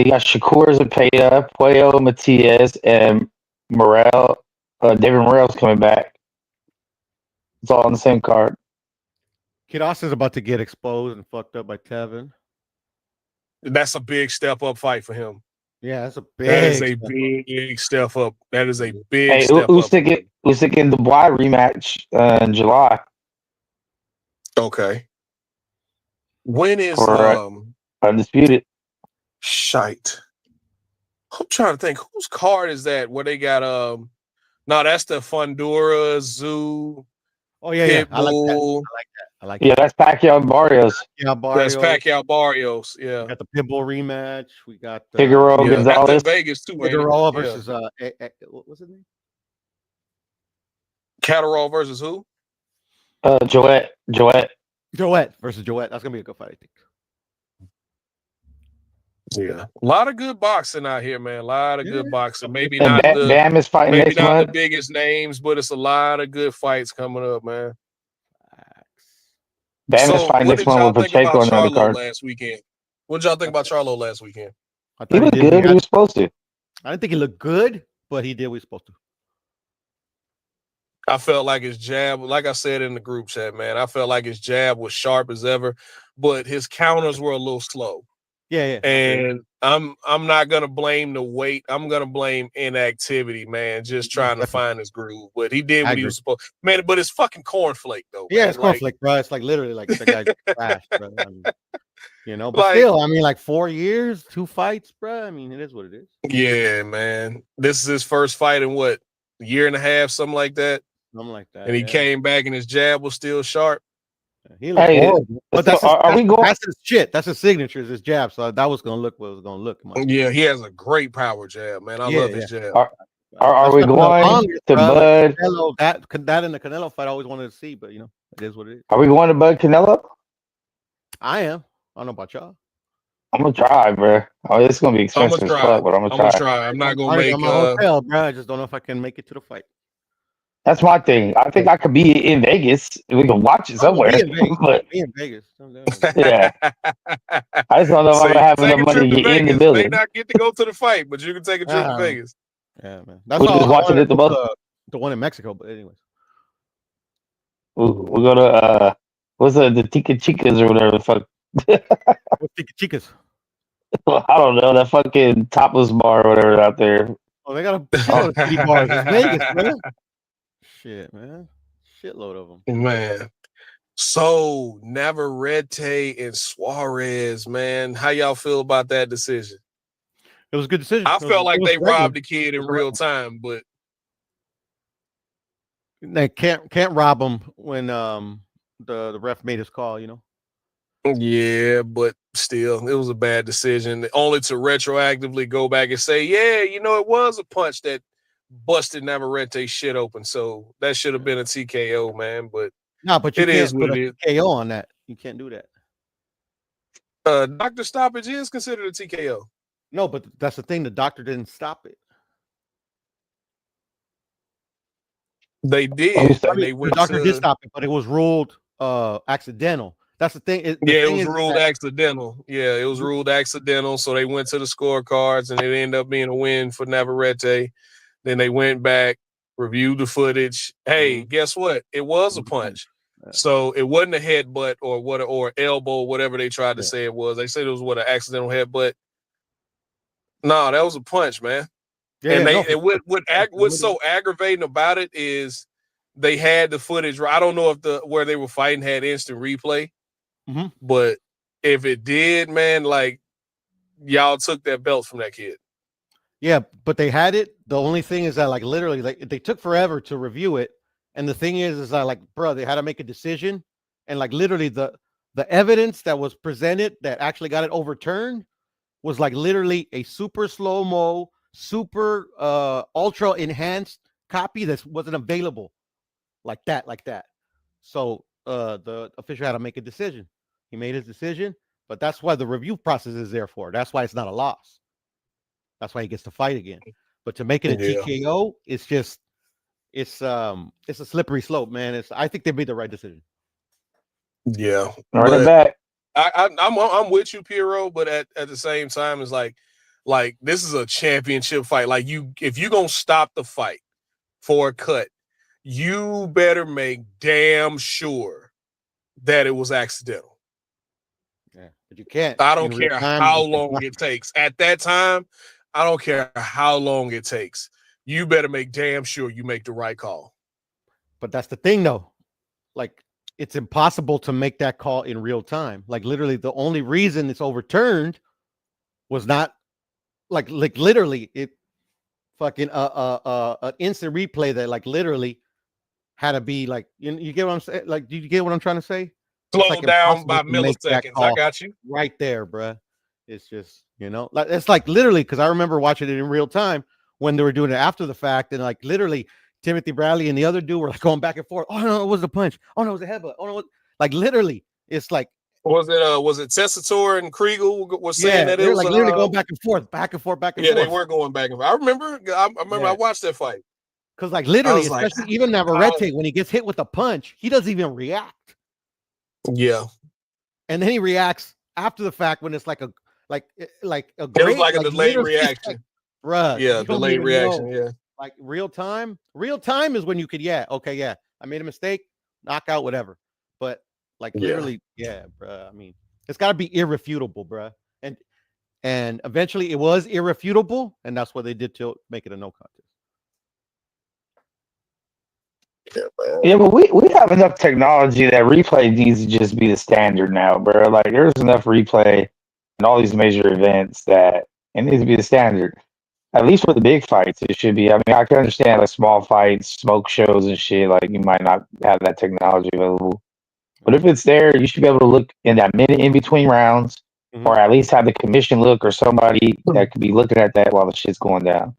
you got Shakur Zepeda, Puello, Matias, and Morel. Devin Morel's coming back. It's all on the same card. Kid Austin's about to get exposed and fucked up by Tevin. That's a big step up fight for him. Yeah, that's a big. That is a big step up. That is a big step up. Usyk and Dubois rematch in July. Okay. When is Undisputed? Shite. I'm trying to think whose card is that? Where they got no, that's the Fundora Zoo. Oh yeah. I like that. Yeah, that's Pacquiao and Barrios. That's Pacquiao Barrios. Yeah. We got the Pitbull rematch. We got Figueroa Gonzalez. That's in Vegas too. Figueroa versus what was his name? Catterall versus who? Joette versus Joette. That's gonna be a good fight, I think. Yeah, a lot of good boxing out here, man. A lot of good boxing. Maybe and not Bam is fighting maybe next not month. the biggest names, but it's a lot of good fights coming up, man. Bam is fighting next month with Pacheco on the other card. Last weekend. What did y'all think about Charlo last weekend? He looked good. He was supposed to. I didn't think he looked good, but he did what he was supposed to. I felt like his jab, like I said in the group chat, man, I felt like his jab was sharp as ever, but his counters were a little slow. Yeah. And I'm not gonna blame the weight. I'm gonna blame inactivity, man. Just trying to find his groove. But he did what he was supposed. Man, but it's fucking cornflake though. Yeah, man. it's conflict, bro. It's like literally like the guy crashed, bro. I mean, but Like- still, I mean, like 4 years, 2 fights, bro. I mean, it is what it is. Yeah, man. This is his first fight in what, a year and a half, something like that. Something like that. And he came back and his jab was still sharp. He looks horrible. But that's are we going? That's his shit. That's his signature, is his jab. So that was gonna look what it was gonna look. Yeah, he has a great power jab, man. I love his jab. Are we going to Bud? Canelo, that in the Canelo fight I always wanted to see, but it is what it is. Are we going to Bud Canelo? I am. I don't know about y'all. I'm gonna try, bro. Oh, it's gonna be expensive as fuck, but I'm gonna try. I'm not gonna make a hotel, bro. I just don't know if I can make it to the fight. That's my thing. I think I could be in Vegas. We can watch it somewhere. Be in Vegas. But, be in Vegas. yeah. I just don't know if I'm gonna have enough money to get in the building. You may not get to go to the fight, but you can take a trip to Vegas. Yeah, man. That's we just watching it the one in Mexico, but anyways. We're gonna what's the Tika Chicas or whatever the fuck. What's Tika Chicas? I don't know, that fucking topless bar or whatever out there. Oh, they got a shitload of titty bars in Vegas, man. Shit, man. Shitload of them. Man. So Navarrete and Suarez, man. How y'all feel about that decision? It was a good decision. I felt like they robbed the kid in real time, but they can't rob him when the ref made his call, Yeah, but still, it was a bad decision. Only to retroactively go back and say, yeah, it was a punch that busted Navarrete shit open. So that should have been a TKO, man. But no, but you it can't is what put it a is. TKO on that. You can't do that. Doctor stoppage is considered a TKO. No, but that's the thing. The doctor didn't stop it. They did. The doctor did stop it, but it was ruled accidental. That's the thing. It was ruled accidental. Yeah, it was ruled accidental. So they went to the scorecards and it ended up being a win for Navarrete. Then they went back, reviewed the footage. Hey, guess what? It was a punch. So it wasn't a headbutt or elbow, whatever they tried to say it was. They said it was an accidental headbutt. No, that was a punch, man. What's so aggravating about it is they had the footage. I don't know if where they were fighting had instant replay, but if it did, man, like y'all took that belt from that kid. Yeah, but they had it. The only thing is that like literally they took forever to review it. And the thing is that like, bro, they had to make a decision. And like literally the evidence that was presented that actually got it overturned was like literally a super slow-mo, super ultra enhanced copy that wasn't available like that. So the official had to make a decision. He made his decision, but that's why the review process is there for. That's why it's not a loss. That's why he gets to fight again. But to make it a TKO, it's just it's a slippery slope, man. I think they made the right decision. Yeah. Run it back. I'm with you, Piero, but at the same time, it's like this is a championship fight. Like if you're gonna stop the fight for a cut, you better make damn sure that it was accidental. Yeah, but you can't. I don't care how long it takes. At that time, I don't care how long it takes. You better make damn sure you make the right call. But that's the thing, though. Like, it's impossible to make that call in real time. Like, literally, the only reason it's overturned was not like literally it fucking an instant replay that like literally had to be like you get what I'm saying? Like, do you get what I'm trying to say? Slow down by milliseconds. I got you right there, bruh. It's just like it's like literally because I remember watching it in real time when they were doing it after the fact, and like literally Timothy Bradley and the other dude were like going back and forth. Oh no, it was a punch. Oh no, it was a headbutt. Oh no, like literally, it's like was it Tessitore and Kriegel was saying that it was like literally going back and forth. Yeah, they were going back and forth. I remember I watched that fight. Because like literally, especially even Navarrete, when he gets hit with a punch, he doesn't even react. Yeah. And then he reacts after the fact when it's like a great, it was like a delayed reaction. Like, bruh. Yeah, delayed reaction. Yeah. Like real time. Real time is when you could, I made a mistake, knockout, whatever. But like literally, bruh. I mean, it's gotta be irrefutable, bruh. And and eventually it was irrefutable, and that's what they did to make it a no contest. Yeah, but we have enough technology that replay needs to just be the standard now, bro. Like there's enough replay in all these major events that it needs to be the standard. At least for the big fights, it should be. I mean, I can understand like small fights, smoke shows and shit. Like you might not have that technology available, but if it's there, you should be able to look in that minute in between rounds, or at least have the commission look or somebody that could be looking at that while the shit's going down.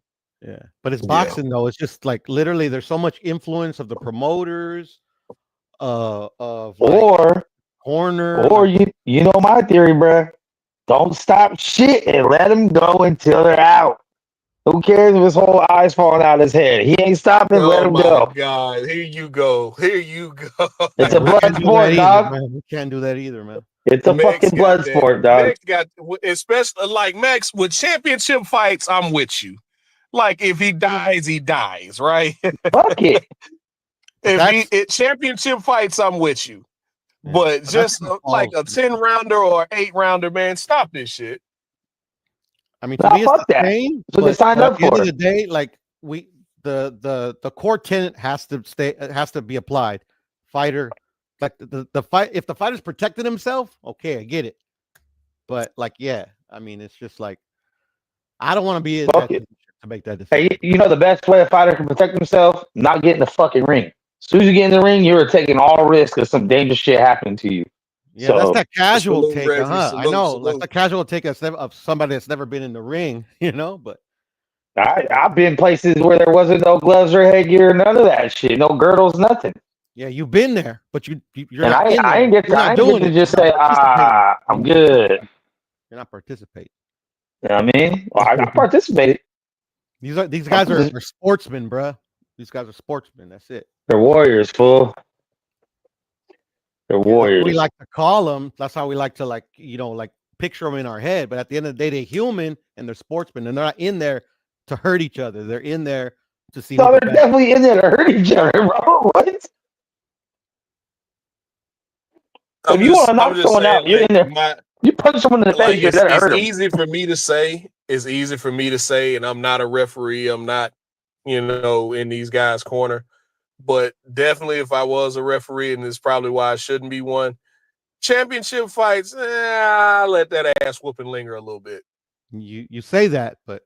Yeah, but it's boxing though. It's just like literally, there's so much influence of the promoters, of like, corner, or you know my theory, bro. Don't stop shit and let them go until they're out. Who cares if his whole eye's falling out his head? He ain't stopping. Let him go. Oh my God! Here you go. Here you go. It's a blood sport, dog. We can't do that either, man. It's a fucking blood sport, dog. Max got, especially like Max with championship fights. I'm with you. Like if he dies, he dies, right? Fuck it. If he championship fights, I'm with you. Yeah, but just like a 10-rounder or 8-rounder, man, stop this shit. I mean, to me, it's the same. So they signed up for. At the end of the day, like the core tenet has to be applied. Fighter, like the fight. If the fighter's protecting himself, okay, I get it. But like, yeah, I mean, it's just like I don't want to be to make that decision. Hey, you know the best way a fighter can protect himself? Not get in the fucking ring. As soon as you get in the ring, you're taking all risk of some dangerous shit happening to you. Yeah, that's that casual take, huh? I know, that's the casual take of somebody that's never been in the ring, you know. But I've been places where there wasn't no gloves or headgear, none of that shit, no girdles, nothing. Yeah, you've been there, but you're and not. I ain't get to just say, I'm good. You're not participating. You know what I mean? Well, I participated. These guys are sportsmen, bro. These guys are sportsmen. That's it. They're warriors, fool. They're warriors. We like to call them. That's how we like to like picture them in our head. But at the end of the day, they're human and they're sportsmen, and they're not in there to hurt each other. They're in there to see. No, they're definitely in there to hurt each other, bro. What? If you want to knock someone out, you're in there. You punch someone in the face, you're there to hurt them. It's easy for me to say. It's easy for me to say, and I'm not a referee. I'm not, in these guys' corner. But definitely, if I was a referee, and it's probably why I shouldn't be one, championship fights, I'll let that ass whooping linger a little bit. You say that, but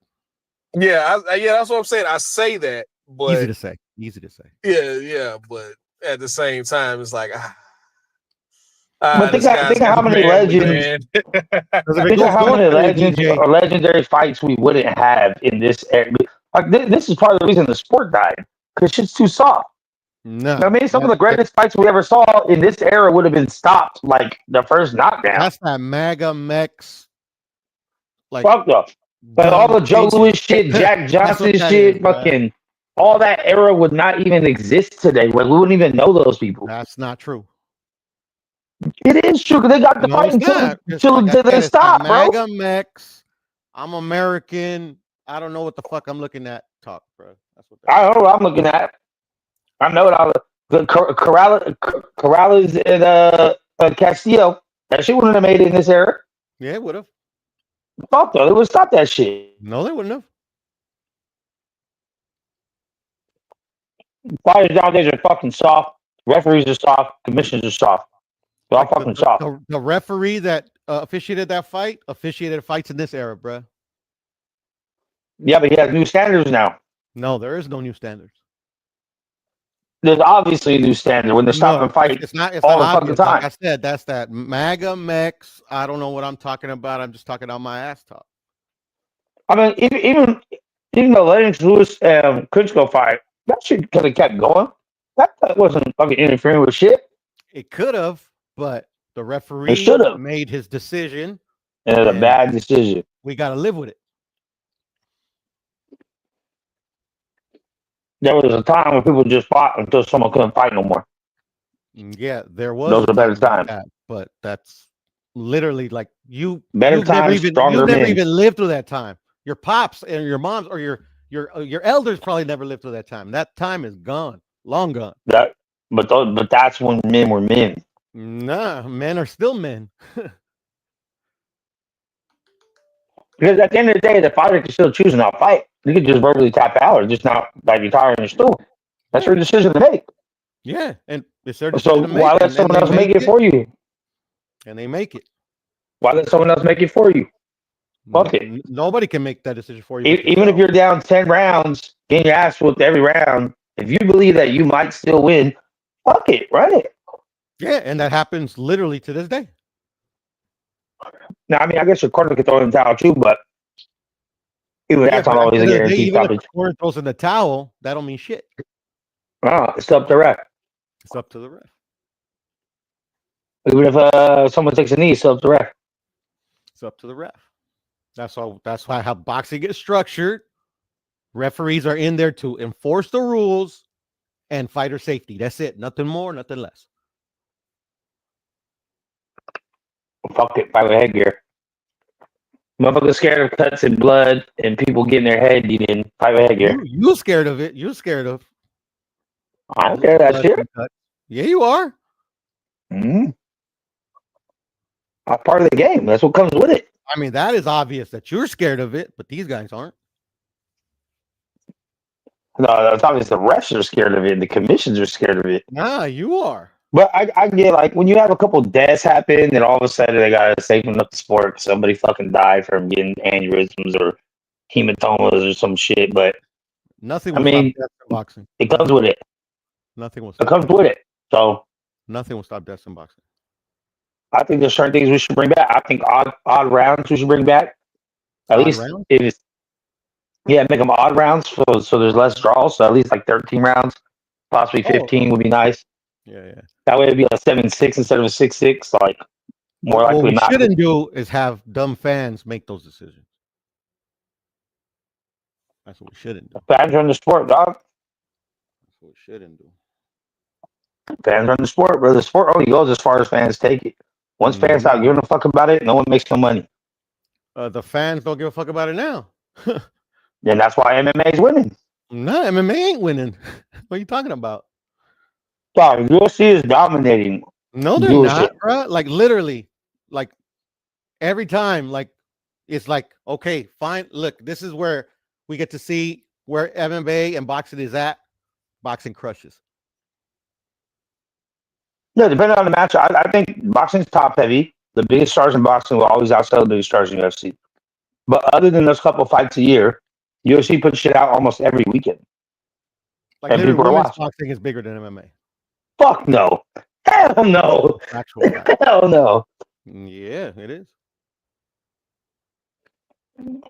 yeah, that's what I'm saying. I say that, but easy to say. Yeah, but at the same time, it's like but think of how many legends. Think of how many legends or legendary fights we wouldn't have in this era. Like this is part of the reason the sport died, because shit's too soft. No, I mean, some of the greatest fights we ever saw in this era would have been stopped like the first knockdown. That's that MAGA Mex. Like fucked up. But all the Joe Louis shit, Jack Johnson shit, fucking all that era would not even exist today. We wouldn't even know those people. That's not true. It is true, because they got the fight until they stop, bro. MAGA Mex. I'm American. I don't know what the fuck I'm looking at. Talk, bro. That's what I know what I'm looking at. I know what the Corrales and Castillo. That shit wouldn't have made it in this era. Yeah, it would have. Fuck though, they would stop that shit. No, they wouldn't have. Fighters nowadays are fucking soft. Referees are soft. Commissions are soft. They're all fucking soft. The referee that officiated that fight officiated fights in this era, bro. Yeah, but he has new standards now. No, there is no new standards. There's obviously a new standard when they're stopping fights. It's not all the fucking time. Like I said, that's that MAGA Mex. I don't know what I'm talking about. I'm just talking out my ass talk. I mean, even the Lennox Lewis and Klitschko fight, that shit could have kept going. That wasn't fucking interfering with shit. It could have, but the referee made his decision. And it was a bad decision. We got to live with it. There was a time when people just fought until someone couldn't fight no more. Yeah, there was. Those are better times. But that's literally like you've never even lived through that time. Your pops and your moms or your elders probably never lived through that time. That time is gone, long gone. But that's when men were men. Nah, men are still men. Because at the end of the day, the fighter can still choose not fight. You could just verbally tap out or just not like retire in your stool. That's your decision to make. Yeah, and it's their So decision to why make, let someone else make it for you? and they make it. Why let someone else make it for you? Fuck it. Nobody can make that decision for you. Even if you're down 10 rounds, getting your ass whooped every round, if you believe that you might still win, fuck it, run it. Yeah, and that happens literally to this day. Now, I mean, I guess your corner could throw in the towel too, but even that's not always a guaranteed even if stoppage. the corner throws in the towel, that don't mean shit. It's up to ref. It's up to the ref. Even if someone takes a knee, it's up to ref. It's up to the ref. That's why how boxing gets structured. Referees are in there to enforce the rules and fighter safety. That's it. Nothing more, nothing less. Fuck it, fight with headgear. Motherfuckers scared of cuts and blood and people getting their head eaten. Fight with headgear. You scared of it. You're scared of. I don't care that shit. Yeah, you are. Mm-hmm. That's part of the game. That's what comes with it. I mean, that is obvious that you're scared of it, but these guys aren't. No, it's obvious the refs are scared of it and the commissions are scared of it. Nah, you are. But I get like when you have a couple deaths happen and all of a sudden they gotta safeten up the sport. Somebody fucking died from getting aneurysms or hematomas or some shit. But nothing. I mean, boxing. It comes with it. Nothing will. It comes with it. So nothing will stop deaths in boxing. I think there's certain things we should bring back. I think odd rounds we should bring back. At least rounds? If it's make them odd rounds so there's less draws. So at least like 13 rounds, possibly 15 would be nice. Yeah. That way it'd be a 7-6 instead of a 6-6. Like more likely what we not. shouldn't do is have dumb fans make those decisions. That's what we shouldn't do. Fans run the sport, dog. That's what we shouldn't do. Fans run the sport, bro. The sport only goes as far as fans take it. Once fans stop giving a fuck about it, no one makes no money. The fans don't give a fuck about it now. And that's why MMA is winning. No, MMA ain't winning. What are you talking about? Dog, UFC is dominating. No, they're not, bro. Like literally, like every time, like it's like, okay, fine. Look, this is where we get to see where MMA and boxing is at. Boxing crushes. Yeah, depending on the match, I think boxing's top heavy. The biggest stars in boxing will always outsell the biggest stars in UFC. But other than those couple fights a year, UFC puts shit out almost every weekend. Like and people are women's watching. boxing is bigger than MMA. Fuck no. Hell no. Hell no. Yeah, it is.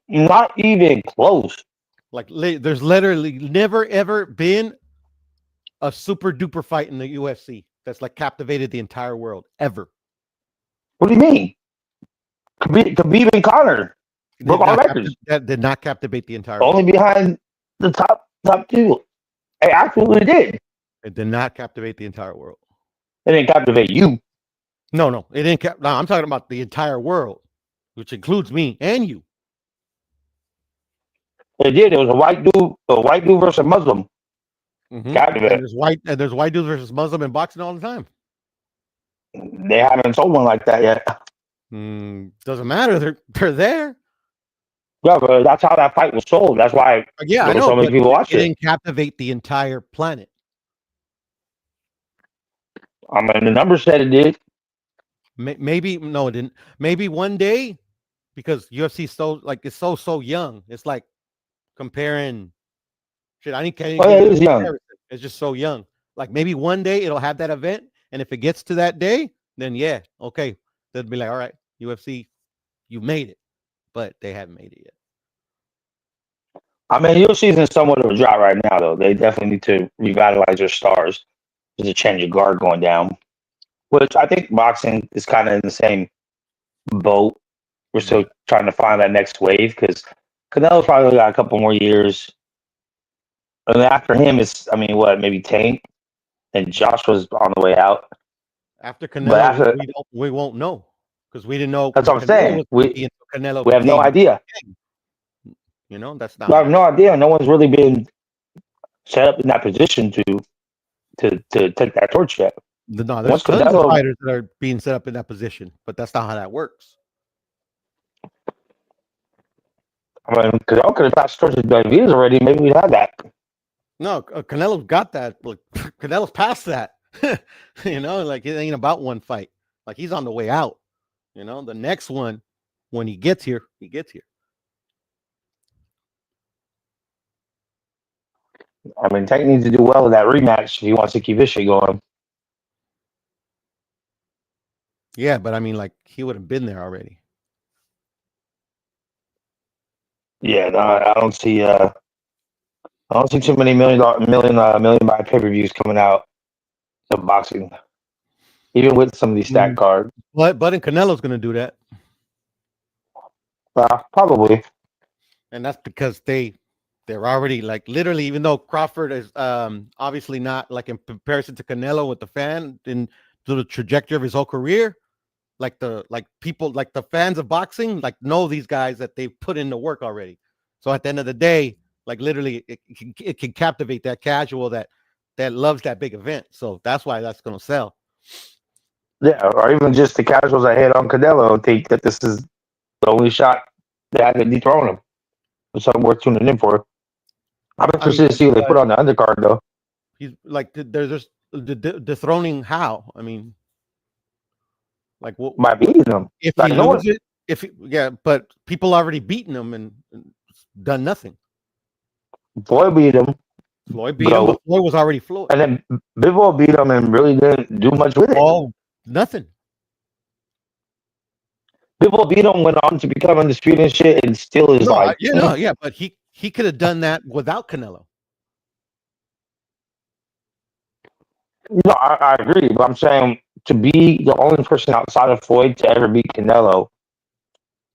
Not even close. Like there's literally never ever been a super duper fight in the UFC that's like captivated the entire world ever. What do you mean? Khabib and Conor broke all records. That did not captivate the entire world. Only behind the top two. It absolutely did. It did not captivate the entire world. It didn't captivate you. No, it didn't. No, I'm talking about the entire world, which includes me and you. It did. It was a white dude versus a Muslim. Mm-hmm. And there's white dudes versus Muslim in boxing all the time. They haven't sold one like that yet. Doesn't matter. They're there. Yeah, but that's how that fight was sold. That's why. Yeah, I know. So many people watched it. It didn't captivate the entire planet. I mean, the numbers said it did. Maybe no, it didn't. Maybe one day, because UFC it's so young. It's like comparing. Shit, it is young. It's just so young. Like maybe one day it'll have that event, and if it gets to that day, then yeah, okay, they'll be like, all right, UFC, you made it, but they haven't made it yet. I mean, UFC's in somewhat of a drought right now, though. They definitely need to revitalize their stars. There's a change of guard going down, which I think boxing is kind of in the same boat. We're still trying to find that next wave because Canelo's probably got a couple more years. And then after him, maybe Tank and Joshua's on the way out. After Canelo, we won't know because we didn't know. That's what I'm saying. We have no idea. You know, that's not. I have no idea. No one's really been set up in that position to take that torch yet. No, there's tons of fighters that are being set up in that position, but that's not how that works. I mean, because y'all could have passed torches to Benavidez already. Maybe we'd have that. No, Canelo's got that. Look, Canelo's past that. Like it ain't about one fight. Like he's on the way out. The next one, when he gets here, he gets here. I mean, Tank needs to do well in that rematch if he wants to keep his shit going. Yeah, but I mean, like he would have been there already. Yeah, no, I don't see. I don't see too many million buy pay-per-views coming out of boxing, even with some of these stack cards. But Canelo's going to do that, Probably. and that's because they're already like literally. Even though Crawford is obviously not like in comparison to Canelo with the fan and to the trajectory of his whole career, like the fans of boxing like know these guys that they've put in the work already. So at the end of the day, like literally, it can captivate that casual that loves that big event. So that's why that's going to sell. Yeah, or even just the casuals that hit on Canelo think that this is the only shot that can dethrone him. It's something worth tuning in for. I'm interested to see what they put on the undercard, though. He's like, they're just dethroning how? I mean, like what? By beating them. If he loses it, but people already beaten him and done nothing. Floyd beat him. Floyd beat him, but Floyd was already Floyd. And then Bivol beat him and really didn't do much with it. Oh, nothing. Bivol beat him, went on to become undisputed and shit, and still is but he could have done that without Canelo. No, I agree, but I'm saying to be the only person outside of Floyd to ever beat Canelo,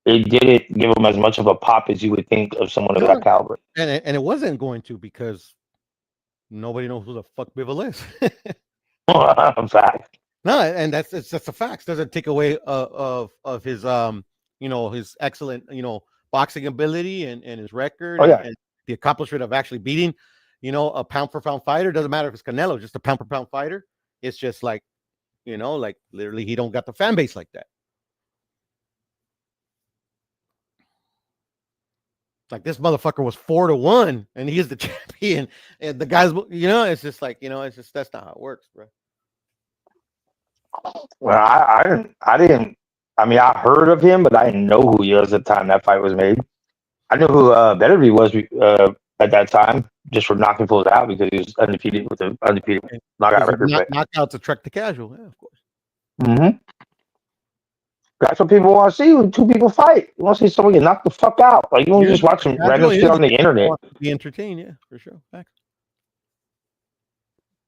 it didn't give him as much of a pop as you would think of someone of that caliber. And it wasn't going to because nobody knows who the fuck Bivol is. Fact. No, and that's a fact. Doesn't take away of his his excellent boxing ability and his record and the accomplishment of actually beating a pound for pound fighter. Doesn't matter if it's Canelo, just a pound for pound fighter. It's just like like literally he don't got the fan base like that. Like this motherfucker was 4-1 and he is the champion. And the guys, it's just like, it's just that's not how it works, bro. Well, I didn't. I mean, I heard of him, but I didn't know who he was at the time that fight was made. I knew who Betterby was at that time, just for knocking fools out because he was undefeated with the undefeated knockout record. Knockouts attract the casual, yeah, of course. Mm-hmm. That's what people want to see when two people fight. You want to see someone get knocked the fuck out. Like you don't just watch some random shit on the internet. Be entertained, yeah, for sure. Thanks.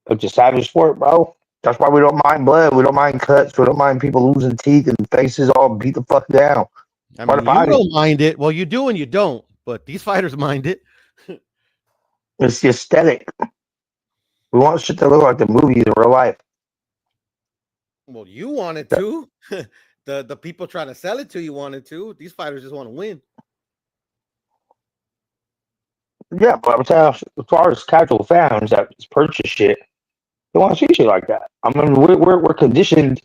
It's a savage sport, bro. That's why we don't mind blood. We don't mind cuts. We don't mind people losing teeth and faces all beat the fuck down. I mean, you don't mind it. Well, you do and you don't. But these fighters mind it. It's the aesthetic. We want shit to look like the movies in real life. Well, you wanted to. The people trying to sell it to you wanted to. These fighters just want to win. Yeah, but I'm saying as far as casual fans that purchase shit, they want to see shit like that. I mean, we're conditioned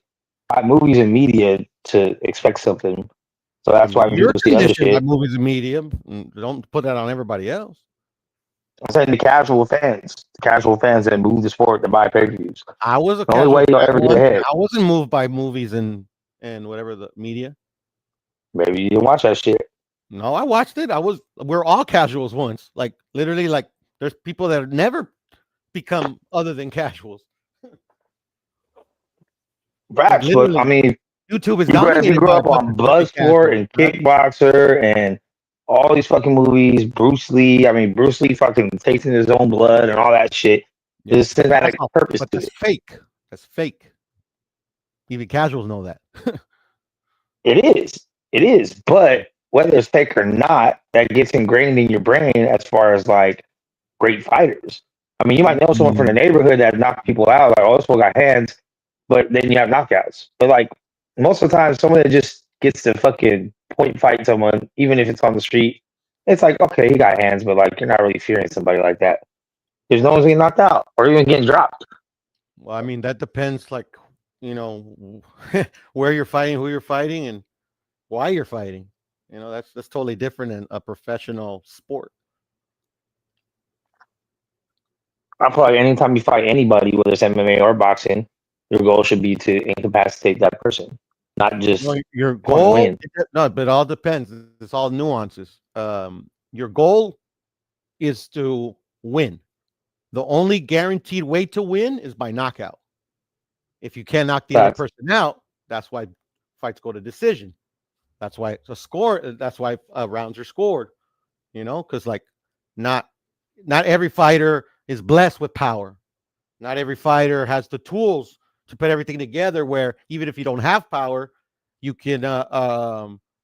by movies and media to expect something, so that's why you're people see other shit. By movies and media. Don't put that on everybody else. I'm saying the casual fans that move the sport to buy pay-per-views. I was the only way you'll ever get ahead. I wasn't moved by movies and whatever the media. Maybe you didn't watch that shit. No, I watched it. We're all casuals once. Like literally, like there's people that have never become other than casuals. Facts, like, but I mean, YouTube is if you grew up on Bloodsport and Kickboxer and all these fucking movies, Bruce Lee. I mean, Bruce Lee fucking tasting his own blood and all that shit. There's cinematic purpose to it. Fake. That's fake. Even casuals know that. It is. But whether it's fake or not, that gets ingrained in your brain as far as like great fighters. I mean, you might know someone from the neighborhood that knocked people out, like, oh, this one got hands, but then you have knockouts. But like most of the time, someone that just gets to fucking point fight someone, even if it's on the street, it's like, okay, he got hands, but like you're not really fearing somebody like that. There's no one's getting knocked out or even getting dropped. Well, I mean, that depends, like, where you're fighting, who you're fighting, and why you're fighting. You know, that's totally different in a professional sport. I feel like anytime you fight anybody, whether it's MMA or boxing, your goal should be to incapacitate that person, not No, just your point goal, win. no, but it all depends. It's all nuances. Your goal is to win. The only guaranteed way to win is by knockout. If you can't knock the other Facts. person out, that's why fights go to decision. That's why it's a score. That's why rounds are scored. You know, because like not every fighter is blessed with power. Not every fighter has the tools to put everything together. Where even if you don't have power, you can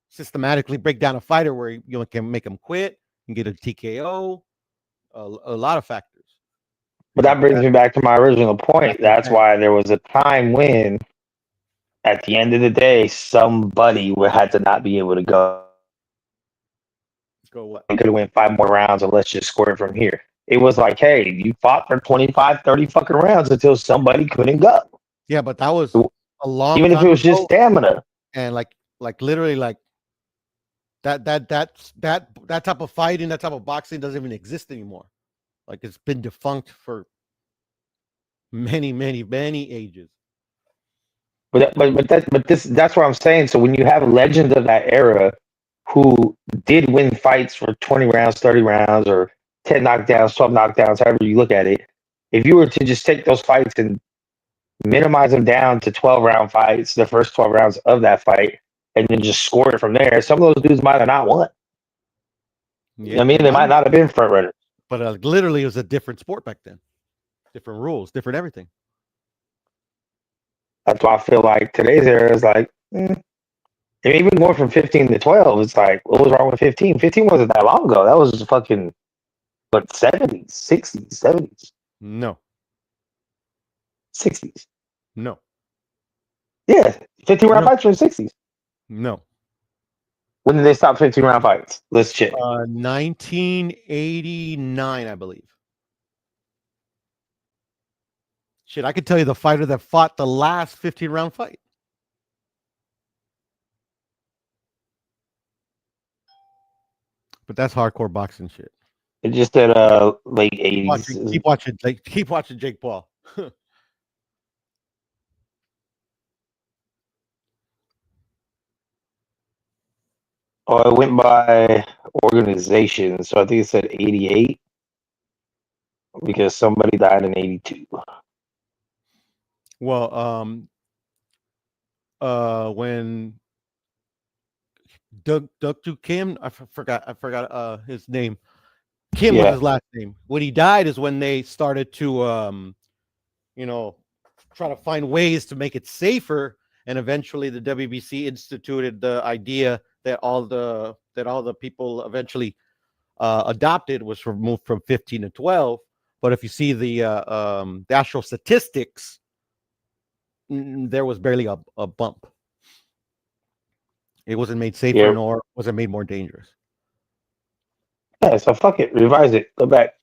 systematically break down a fighter where you can make them quit and get a TKO. A lot of factors. But that brings me back to my original point. That's That's why there was a time when, at the end of the day, somebody would had to not be able to go. Go what? Could have win 5 more rounds, and let's just score it from here. It was like, hey, you fought for 25, 30 fucking rounds until somebody couldn't go. Yeah, but that was a long Even if time it was just ago, stamina. and like literally like that type of fighting, that type of boxing doesn't even exist anymore. Like it's been defunct for many ages. But that's what I'm saying. So when you have legends of that era who did win fights for 20 rounds, 30 rounds, or 10 knockdowns, 12 knockdowns, however you look at it, if you were to just take those fights and minimize them down to 12-round fights, the first 12 rounds of that fight, and then just score it from there, some of those dudes might have not won. Yeah, I mean, they might not have been front runners. but literally it was a different sport back then. Different rules, different everything. That's why I feel like today's era is like, and even going from 15 to 12, it's like, what was wrong with 15? 15 wasn't that long ago. That was fucking, what, 70s, 60s, 70s, No, 60s. no, Yeah, 15-round No. fights were in the 60s. no. When did they stop 15-round fights? Let's check. 1989, I believe. Shit, I could tell you the fighter that fought the last 15-round fight. But that's hardcore boxing shit. It just said late 80s. Keep watching Jake Paul. Oh, it went by organization. So I think it said 88 because somebody died in 82. Well, when Doug Kim, I forgot his name. Kim was Yeah. his last name. When he died is when they started to try to find ways to make it safer, and eventually the WBC instituted the idea that all the people eventually adopted was removed from 15 to 12. But if you see the actual statistics, there was barely a bump. It wasn't made safer, Yeah. nor was it made more dangerous. Yeah, so fuck it. Revise it. Go back.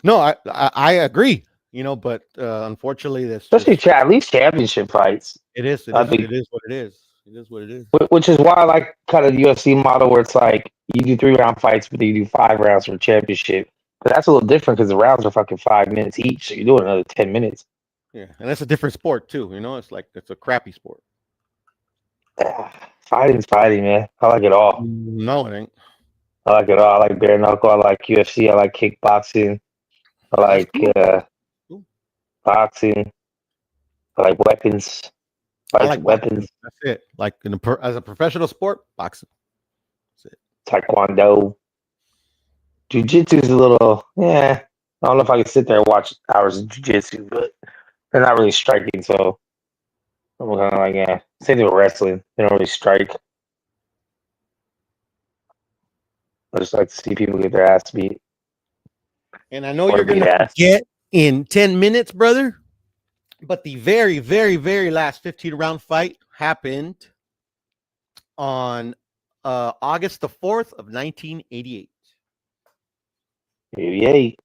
No, I agree. But unfortunately, this Especially at least championship fights. it is I think- it is what it is. It is what it is. Which is why I like kind of the UFC model where it's like you do 3-round fights, but then you do 5 rounds for championship. But that's a little different because the rounds are fucking 5 minutes each. So you're doing another 10 minutes. Yeah, and that's a different sport too. It's like it's a crappy sport. Fighting's fighting, man. I like it all. No, it ain't. I like it all. I like bare knuckle. I like UFC. I like kickboxing. I like Cool. boxing. I like weapons. I like weapons. boxing. That's it. Like as a professional sport, boxing. That's it. Taekwondo. Jiu-jitsu is a little, I don't know if I can sit there and watch hours of jiu-jitsu, but they're not really striking, so I'm kind of like, Same thing with wrestling. They don't really strike. I just like to see people get their ass beat. And I know Or you're beat gonna ass. get in 10 minutes, brother. But the very, very, very last 15-round fight happened on August the 4th of 1988. 88.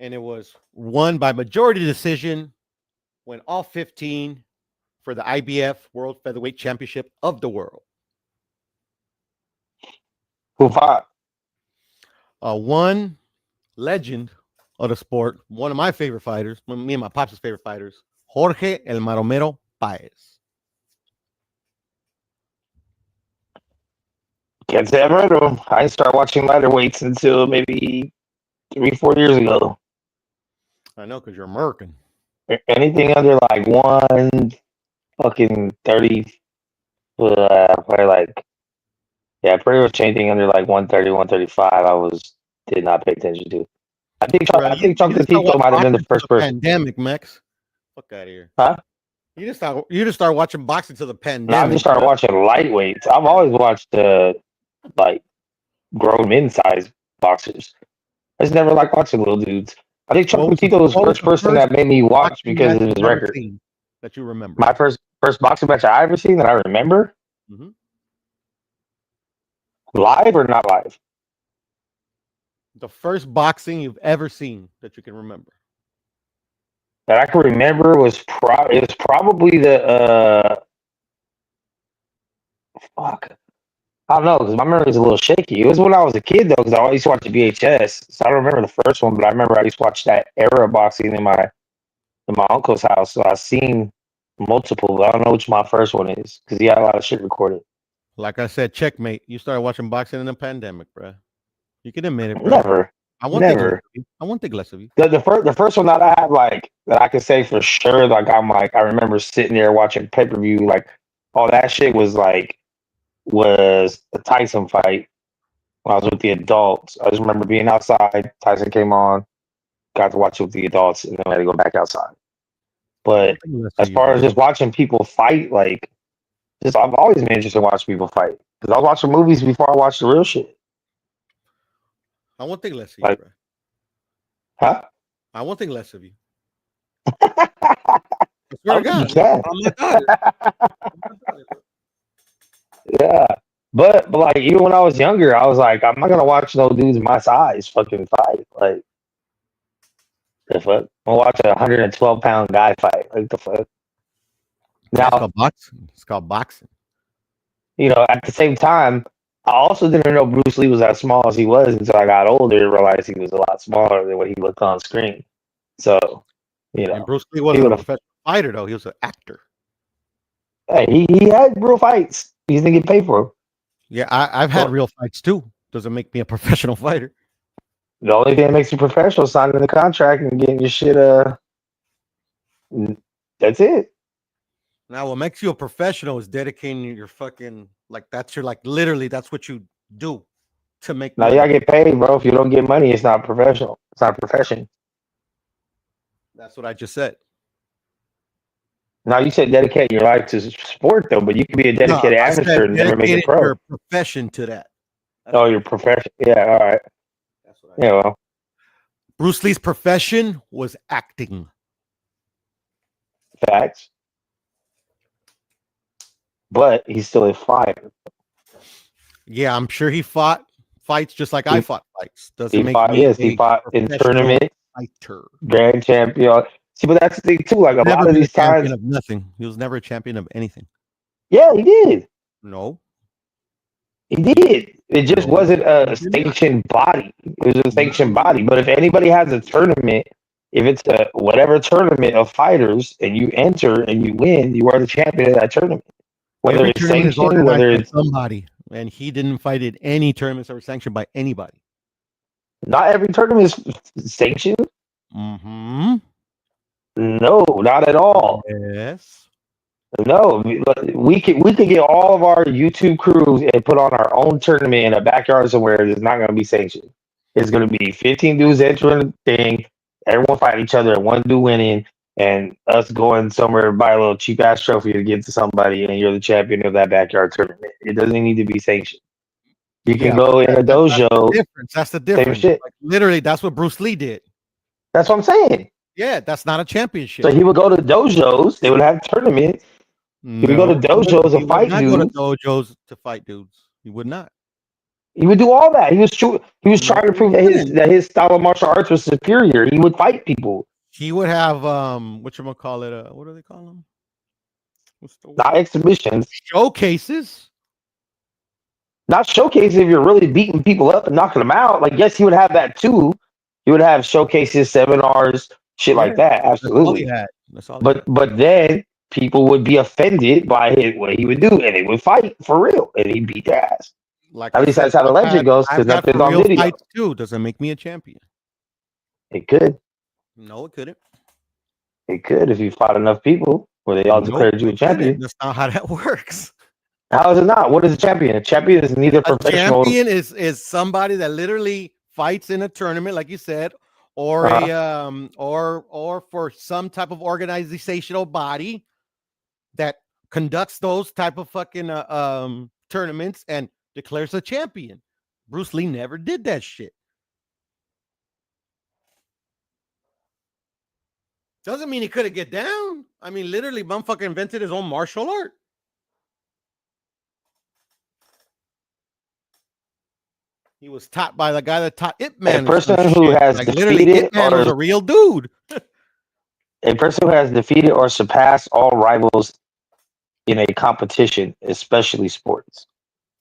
And it was won by majority decision, went all 15 for the IBF World Featherweight Championship of the world. Who fought? One legend of the sport, one of my favorite fighters, me and my pops' favorite fighters, Jorge El Maromero Paez. Can't say I've heard of him. I didn't start watching lighter weights until maybe 3-4 years ago. I know, because you're American. Anything under like 1 fucking 30, probably like, yeah, pretty much anything under like 130, 135, did not pay attention to. I think You just start Chocolatito might have been the watching first till person. Pandemic, Mex. Fuck out of here. Huh? You just start watching boxing to the No, I pandemic. just started watching lightweights. I've always watched like grown men size boxers. I just never like watching little dudes. I think Chocolatito was the first person that made me watch boxing because match of you've his ever record. seen that you remember? My first boxing match I ever seen that I remember. Mhm. Live or not live? The first boxing you've ever seen that you can remember. That I can remember was probably the fuck. I don't know because my memory is a little shaky. It was when I was a kid though, because I always watched the VHS. So I don't remember the first one, but I remember I used to watch that era of boxing in my uncle's house. So I've seen multiple, but I don't know which my first one is because he had a lot of shit recorded. Like I said, checkmate. You started watching boxing in the pandemic, bro. You can admit it, bro. Never. I won't think less Never. of you. I won't think less of you. The first one that I have like that I can say for sure, like I remember sitting there watching pay-per-view, like all that shit was the Tyson fight when I was with the adults. I just remember being outside, Tyson came on, got to watch it with the adults, and then I had to go back outside. But as far as just watching people fight, like I've always been interested in watching people fight. Because I was watching movies before I watched the real shit. I won't think less of you, Like, bro. huh? I won't think less of you. I swear to God. I'm not God. Yeah. But like even when I was younger, I was like, I'm not gonna watch no dudes my size fucking fight. Like the fuck? I'm gonna watch a 112-pound guy fight. Like the fuck. It's Now, called boxing. It's called boxing. you know, at the same time, I also didn't know Bruce Lee was as small as he was until I got older and realized he was a lot smaller than what he looked on screen. So, you know. And Bruce Lee wasn't a professional fighter though. He was an actor. Hey, he had real fights. He didn't get paid for them. Yeah, I've had real fights too. Doesn't make me a professional fighter. The only thing that makes you professional is signing the contract and getting your shit. That's it. Now, what makes you a professional is dedicating your fucking that's your literally that's what you do to make Now money. you gotta get paid, bro. If you don't get money, it's not professional. It's not a profession. That's what I just said. Now you said dedicate your life to sport though, but you can be a dedicated amateur and never make it pro. Your profession to that. Oh, your profession. Yeah, all right. That's what Yeah, well. Bruce Lee's profession was acting. Facts. But he's still a fighter. Yeah, I'm sure he fought fights just like I fought fights. Doesn't make me he fought in tournament fighter. Grand champion. See, but that's the thing too. Like a lot of these times, of nothing. He was never a champion of anything. Yeah, he did. No, he did. It just wasn't a sanctioned body. It was a sanctioned body. But if anybody has a tournament, if it's a whatever tournament of fighters, and you enter and you win, you are the champion of that tournament. Whether every it's tournament sanctioned, whether it's somebody, and he didn't fight in any tournaments that were sanctioned by anybody. Not every tournament is sanctioned. Mm-hmm. No, not at all. Yes. No, we could get all of our YouTube crews and put on our own tournament in a backyard somewhere that's not going to be sanctioned. It's going to be 15 dudes entering the thing, everyone fighting each other, and one dude winning, and us going somewhere to buy a little cheap ass trophy to give to somebody, and you're the champion of that backyard tournament. It doesn't need to be sanctioned. You can go in a dojo. That's the difference. Same shit. Literally, that's what Bruce Lee did. That's what I'm saying. Yeah, that's not a championship. So he would go to dojos. They would have tournaments. He would go to dojos and fight dudes. He would not go to dojos to fight dudes. He would not. He would do all that. He was trying to prove that his style of martial arts was superior. He would fight people. He would have whatchamacallit, what do they call them? Not exhibitions. Showcases. Not showcase if you're really beating people up and knocking them out. Like, yes, he would have that too. He would have showcases, seminars, shit like that. That's all he Absolutely. had. That's all. But then people would be offended by what he would do, and they would fight for real, and he'd beat their ass. Like At least that's how the legend goes, because nothing's on real video. fights too. Doesn't make me a champion. It could. No, it couldn't. It could if you fought enough people where they all declared you a champion. That's not how that works. How is it not? What is a champion? A champion is neither professional. A champion is somebody that literally fights in a tournament, like you said, or or for some type of organizational body that conducts those type of fucking tournaments and declares a champion. Bruce Lee never did that shit. Doesn't mean he couldn't get down. I mean, literally, motherfucker invented his own martial art. He was taught by the guy that taught Ip Man. A person who has defeated Ip Man was a real dude. A person who has defeated or surpassed all rivals in a competition, especially sports.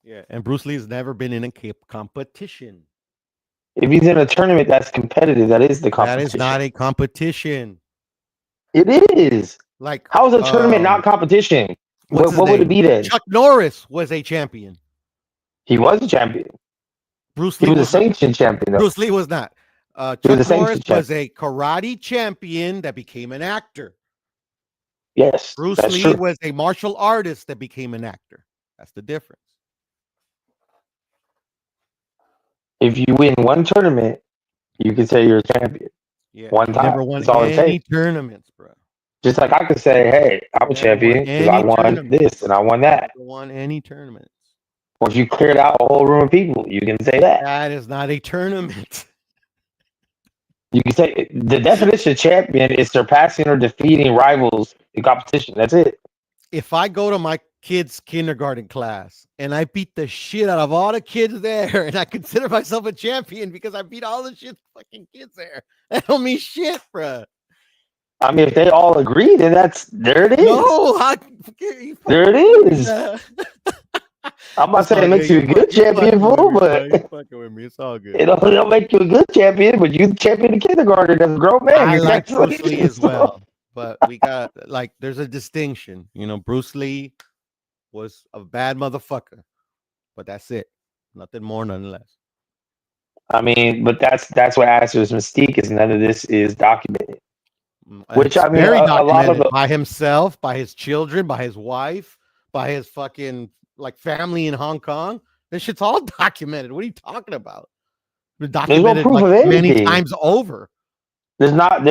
Yeah, and Bruce Lee has never been in a competition. If he's in a tournament that's competitive, that is the competition. That is not a competition. It is. Like, how is a tournament not competition? What would it be then? Chuck Norris was a champion. He was a champion. Bruce Lee was a sanctioned champion. Though. Bruce Lee was not. Chuck Norris was a karate champion that became an actor. Yes. Bruce Lee was a martial artist that became an actor. That's the difference. If you win one tournament, you can say you're a champion. Yeah, one time. Never won any tournaments, bro. Just like I could say, hey, I'm a champion because I won this and I won that. Never won any tournaments. Or if you cleared out a whole room of people, you can say that. That is not a tournament. You can say the definition of champion is surpassing or defeating rivals in competition. That's it. If I go to my kids' kindergarten class and I beat the shit out of all the kids there and I consider myself a champion because I beat all the fucking kids there, that don't mean shit, bro. I mean, if they all agree, then there it is. No, there it is. I'm not saying it makes you a good champion, fool, but fucking with me. It's all good. It don't make you a good champion, but you champion in kindergarten as a grown man. I like Bruce Lee as well, but we got there's a distinction. You know, Bruce Lee was a bad motherfucker, but that's it. Nothing more, nothing less. I mean, but that's what adds to his mystique is none of this is documented. Which I mean, very documented a lot of by himself, by his children, by his wife, by his fucking family in Hong Kong. This shit's all documented. What are you talking about? There's Documented no proof of anything. Many times over. There's not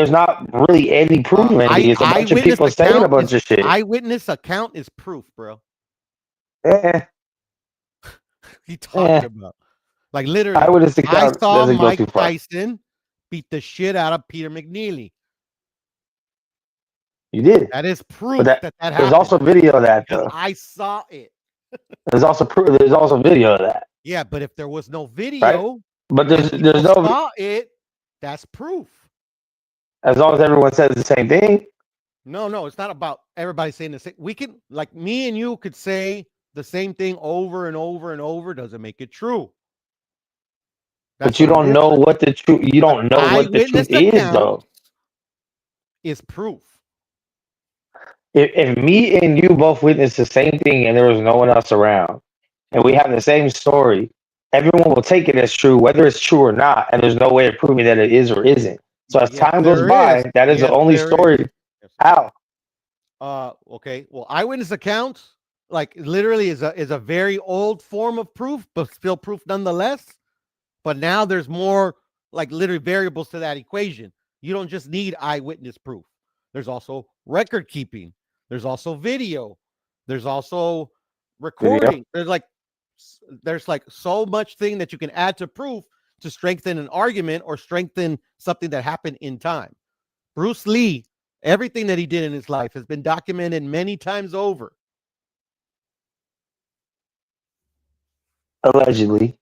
really any proof of anything. It's a bunch of people saying a bunch of shit. Eyewitness account is proof, bro. Yeah. He talked about literally. Eyewitness account I saw Mike Tyson beat the shit out of Peter McNeely. You did. That is proof that happened. There's also video of that though. I saw it. There's also proof. There's also video of that. Yeah, but if there was no video, right? But there's no saw it. That's proof. As long as everyone says the same thing. No, it's not about everybody saying the same. We can, me and you could say the same thing over and over and over. Doesn't make it true. But you don't know what the truth. You don't know what the truth is, though. Is proof. If me and you both witnessed the same thing and there was no one else around, and we have the same story, everyone will take it as true, whether it's true or not, and there's no way of proving that it is or isn't. So as time goes by, that is the only story. How? Okay. Well, eyewitness accounts, literally is a very old form of proof, but still proof nonetheless. But now there's more literally variables to that equation. You don't just need eyewitness proof. There's also record keeping. There's also video. There's also recording. Video. There's so much thing that you can add to proof to strengthen an argument or strengthen something that happened in time. Bruce Lee, everything that he did in his life has been documented many times over. Allegedly.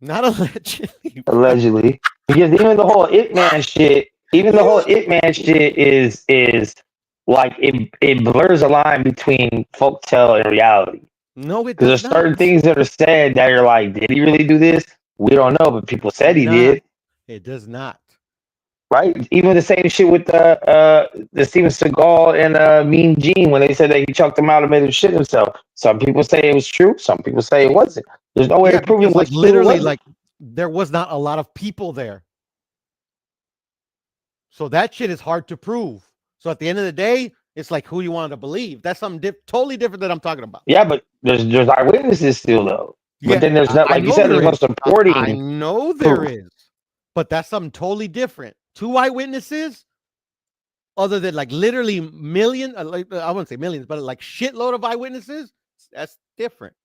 Not allegedly. Allegedly. Because even the whole Ip Man shit, is it blurs a line between folktale and reality. No, it Because does there's certain not. things that are said that are like, did he really do this? We don't know, but people said he did. It does not. Right? Even the same shit with the Steven Seagal and Mean Gene when they said that he chucked him out and made him shit himself. Some people say it was true. Some people say it wasn't. There's no way Yeah, of proving because like what's true or literally, wasn't. like there was not a lot of people there. So that shit is hard to prove. So at the end of the day, it's like who you want to believe. That's something totally different that I'm talking about. Yeah, but there's eyewitnesses still though. Yeah, But then there's not, I like you know said, there there's no is. I supporting know there proof. is, but that's something totally different. 2 eyewitnesses, other than like literally million, like I wouldn't say millions, but like shitload of eyewitnesses. That's different.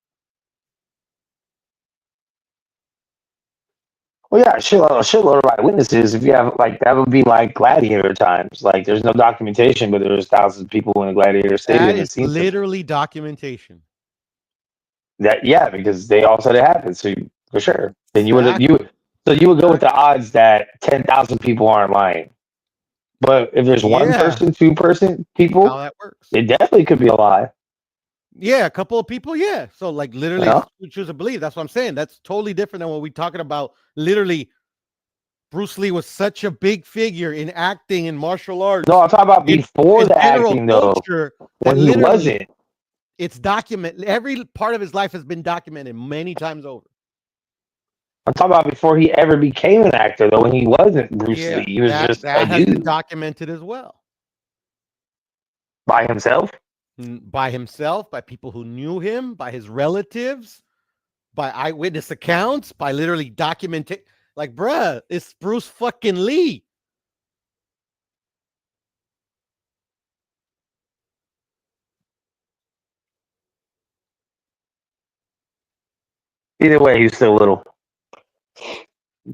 Well, yeah, a shitload of eyewitnesses. If you have like that, would be like gladiator times. Like there's no documentation, but there's thousands of people in the gladiator stadium That that is seen something. literally documentation. That yeah, because they all said it happened. So for sure, then you would Exactly. go with the odds that 10,000 people aren't lying. But if there's one Yeah, person, how people, that works. it definitely could be a lie. Yeah, a couple of people. Yeah, so like literally, Yeah. choose to believe. That's what I'm saying. That's totally different than what we're talking about. Literally, Bruce Lee was such a big figure in acting and martial arts. No, I'm talking about before in the general acting though, culture that when he literally wasn't. it's documented. Every part of his life has been documented many times over. I'm talking about before he ever became an actor though, when he wasn't Bruce Lee. He was just a that has been dude documented as well. by himself. By himself, by people who knew him, by his relatives, by eyewitness accounts, by literally documenting. Like, bruh, it's Bruce fucking Lee. Either way, he's still little.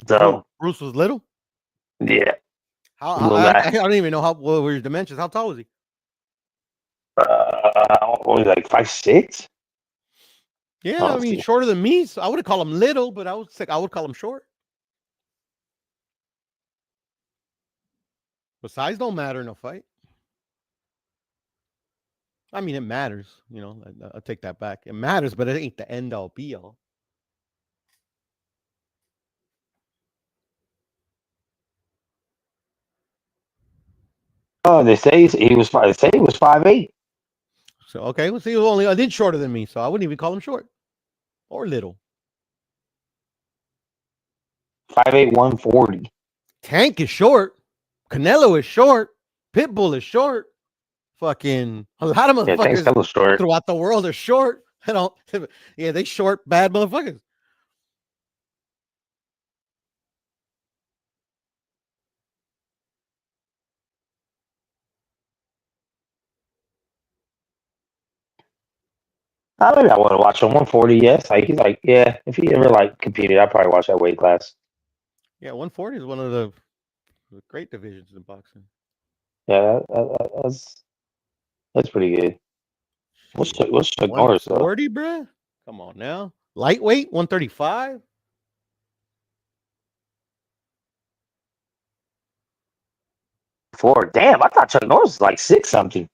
So Bruce was little. yeah, I don't even know what were his dimensions. How tall was he? what was he, like 5'6"? Yeah, I mean, shorter than me. So I wouldn't call him little, but I would call him short. But size don't matter in a fight. I mean, it matters. You know, I'll take that back. It matters, but it ain't the end all be all. Oh, they say he was 5'8". So okay, well, see, he was only an inch shorter than me, so I wouldn't even call him short or little. 5'8", 140. Tank is short. Canelo is short. Pitbull is short. Fucking a lot of Yeah, Tank's motherfuckers hella short. throughout the world are short. I don't. Yeah, they short bad motherfuckers. Maybe I want to watch him 140. Yes, like he's like, yeah. If he ever like competed, I'd probably watch that weight class. Yeah, 140 is one of the great divisions in boxing. Yeah, that's pretty good. What's Chuck Norris though? 140, bruh? Come on now. Lightweight, 135. Damn, I thought Chuck Norris was like 6 something.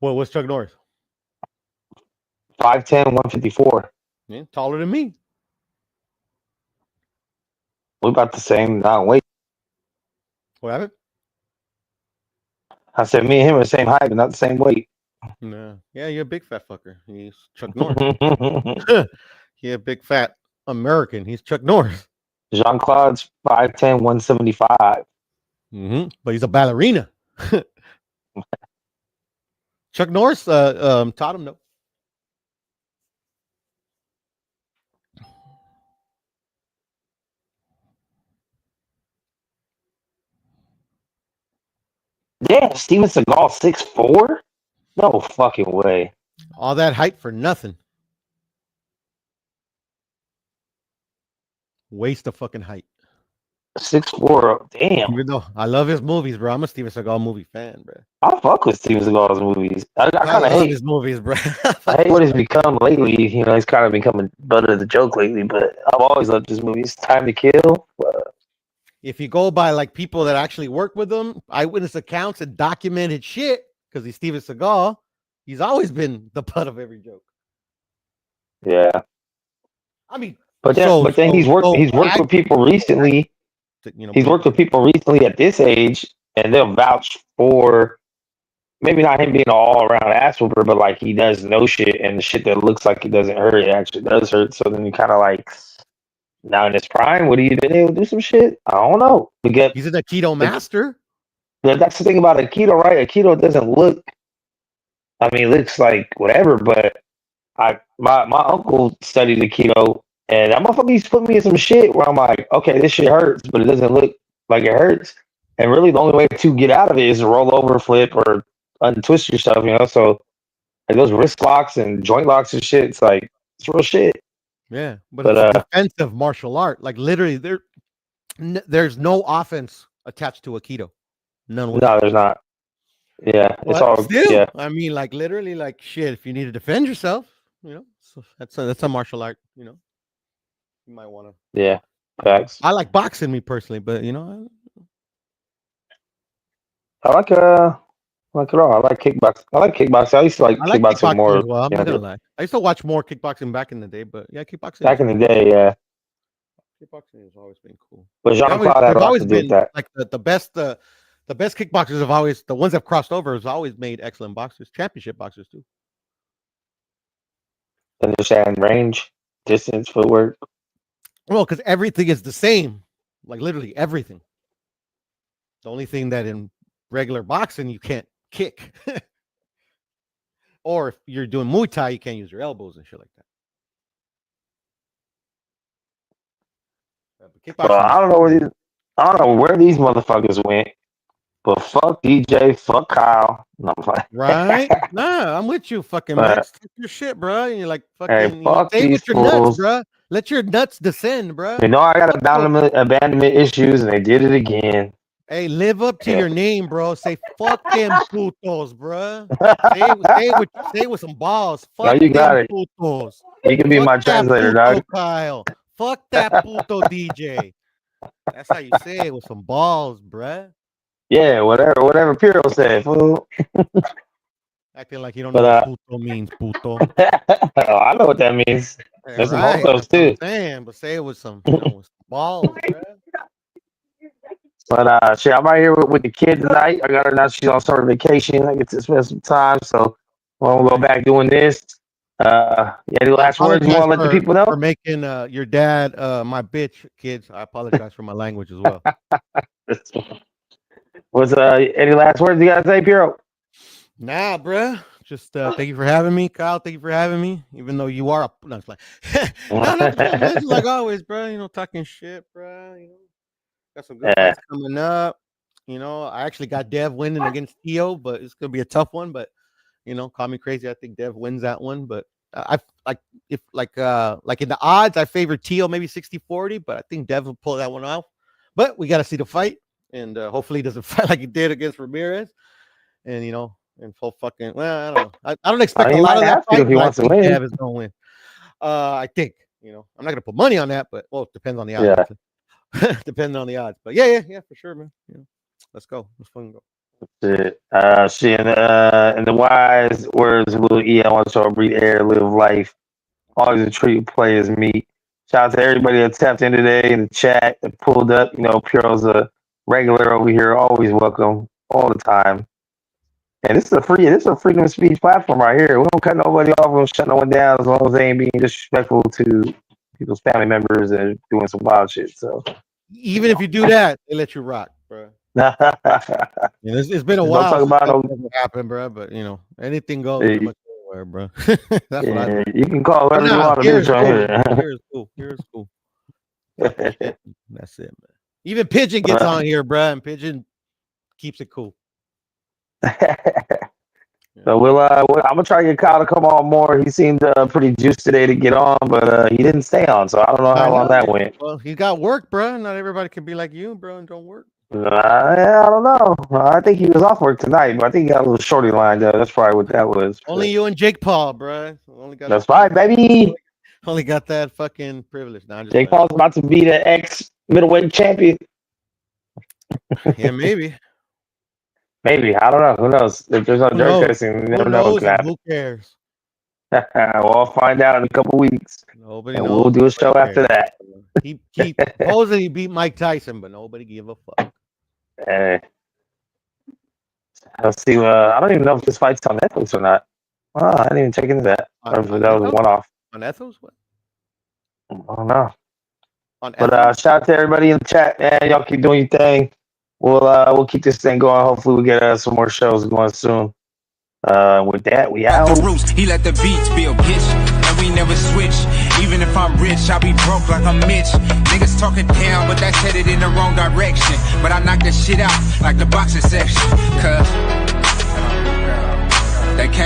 Well, what's Chuck Norris? 5'10", 154. Yeah, taller than me. We about the same weight. What happened? I said me and him are the same height, but not the same weight. No. Yeah, you're a big fat fucker. He's Chuck Norris. Yeah, big fat American. He's Chuck Norris. Jean-Claude's 5'10", 175. But he's a ballerina. Chuck Norris taught him though. Damn, Steven Seagal 6'4"? No fucking way. All that height for nothing. Waste of fucking height. 6'4", damn. Even though I love his movies, bro. I'm a Steven Seagal movie fan, bro. I fuck with Steven Seagal's movies. I kind of love hate his movies, bro. I hate what he's become lately. You know, he's kind of becoming butt of the joke lately, but I've always loved his movies. Time to Kill. If you go by like people that actually work with him, eyewitness accounts and documented shit, because he's Steven Seagal, he's always been the butt of every joke. Yeah. I mean, But then he's worked with people recently. He's worked with people recently at this age, and they'll vouch for maybe not him being an all around ass whooper, but like he does know shit, and the shit that looks like it doesn't hurt, it actually does hurt. So then you kind of like, now in his prime, would he have been able to do some shit? I don't know. Because he's an Aikido master. that's the thing about Aikido, right? Aikido doesn't look. I mean, it looks like whatever, but my uncle studied Aikido, and that motherfucker used to put me in some shit where I'm like, okay, this shit hurts, but it doesn't look like it hurts. And really, the only way to get out of it is to roll over, flip, or untwist yourself, you know? So, like, those wrist locks and joint locks and shit, it's like, it's real shit. Yeah, but it's a defensive martial art. Like, literally, there's no offense attached to Aikido. None. No, there's not. Yeah, it's But all, still, yeah. I mean, like, literally, like, shit, if you need to defend yourself, you know, so that's a martial art, you know. You might want to. Yeah, facts. I like boxing, me personally, but, you know. I like it all. I like kickboxing. I used to like kickboxing more. As well. I'm not gonna lie. I used to watch more kickboxing back in the day, but yeah, kickboxing. Back in the day, yeah. Kickboxing has always been cool. But Jean-Claude had a lot to do with that. Like the best kickboxers have always, the ones that have crossed over, has always made excellent boxers, championship boxers too. Understand range, distance, footwork. Well, because everything is the same, like literally everything. The only thing that in regular boxing you can't kick, or if you're doing Muay Thai, you can't use your elbows and shit like that. Well, I don't know where these motherfuckers went, but fuck DJ, fuck Kyle. No, right? Nah, I'm with you, fucking Max. Take your shit, bro. And you're like, fucking, hey, stay with your nuts, bro. Let your nuts descend, bro. You know I got abandonment issues, and they did it again. Hey, live up to your name, bro. Say fuck them putos, bro. Say with some balls. Fuck you got it. Putos. You can be my translator, dog. Kyle. Fuck that puto DJ. That's how you say it, with some balls, bruh. Yeah, whatever Piro said, fool. Acting like you don't know what puto means, puto. I know what that means. There's some putos too. Damn, but say it with some, with some balls, bruh. But shit, I'm right here with the kid tonight. I got her now. She's on summer vacation. I get to spend some time, so we'll go back doing this. Any last words you want to let the people know? For making your dad my bitch, kids. I apologize for my language as well. What's any last words you gotta say, Piero? Nah, bruh. Just thank you for having me, Kyle. Thank you for having me. Even though you are no, it's like no, like always, bro. You know, talking shit, bro. You know, got some good fights coming up. You know, I actually got Dev winning against Theo, but it's gonna be a tough one. But you know, call me crazy. I think Dev wins that one. But I like in the odds, I favor Theo maybe 60-40, but I think Dev will pull that one off. But we got to see the fight, and hopefully he doesn't fight like he did against Ramirez. And you know, and full fucking, well, I don't know. I don't expect a lot of that fight if he wants to win. Dev is gonna win. I think, you know, I'm not gonna put money on that, but well, it depends on the odds. Yeah. Depending on the odds, but yeah, for sure, man. Yeah. Let's go. Let's fucking go. Shit. In the wise words of Lil E, I want to breathe air, live life. Always treat players meet. Shout out to everybody that tapped in today in the chat that pulled up. You know, Piero's a regular over here, always welcome all the time. And this is a freedom of speech platform right here. We don't cut nobody off, we don't shut no one down as long as they ain't being disrespectful to people's family members and doing some wild shit. So even if you do that, they let you rock, bro. It's been a while. Don't talk about what happened, bro. But you know, anything goes. Anywhere, bro. That's what I do. You can call whatever you want to do right here. Here is cool. Here is cool. That's it, man. Even Pigeon gets on here, bro, and Pigeon keeps it cool. So I'm gonna try to get Kyle to come on more. He seemed pretty juiced today to get on, but he didn't stay on, so I don't know how long that went. Well, he got work, bro. Not everybody can be like you, bro, and don't work. I don't know. I think he was off work tonight, but I think he got a little shorty lined up. That's probably what that was. Only you and Jake Paul, bro. That's right, baby. Only got that fucking privilege. Now, Jake Paul's about to be the ex-middleweight champion. Yeah, maybe. Maybe. I don't know. Who knows? If there's no drug testing, you never know. Who cares? Well, I'll find out in a couple weeks, Nobody and knows. we'll do a show after that. He supposedly beat Mike Tyson, but nobody give a fuck. Let's see. I don't even know if this fight's on Netflix or not. Oh, I didn't even check into that. Or if that was a one-off. On Ethos? What? I don't know. On But Ethos? shout out to everybody in the chat, man. Y'all keep doing your thing. We'll keep this thing going. Hopefully, we get some more shows going soon. With that, we out. The roots, he let the beats build pitch, and we never switch. Even if I'm rich, I'll be broke like I'm Mitch. Niggas talking down, but that's headed in the wrong direction. But I knock that shit out like the boxing section, cause they can't.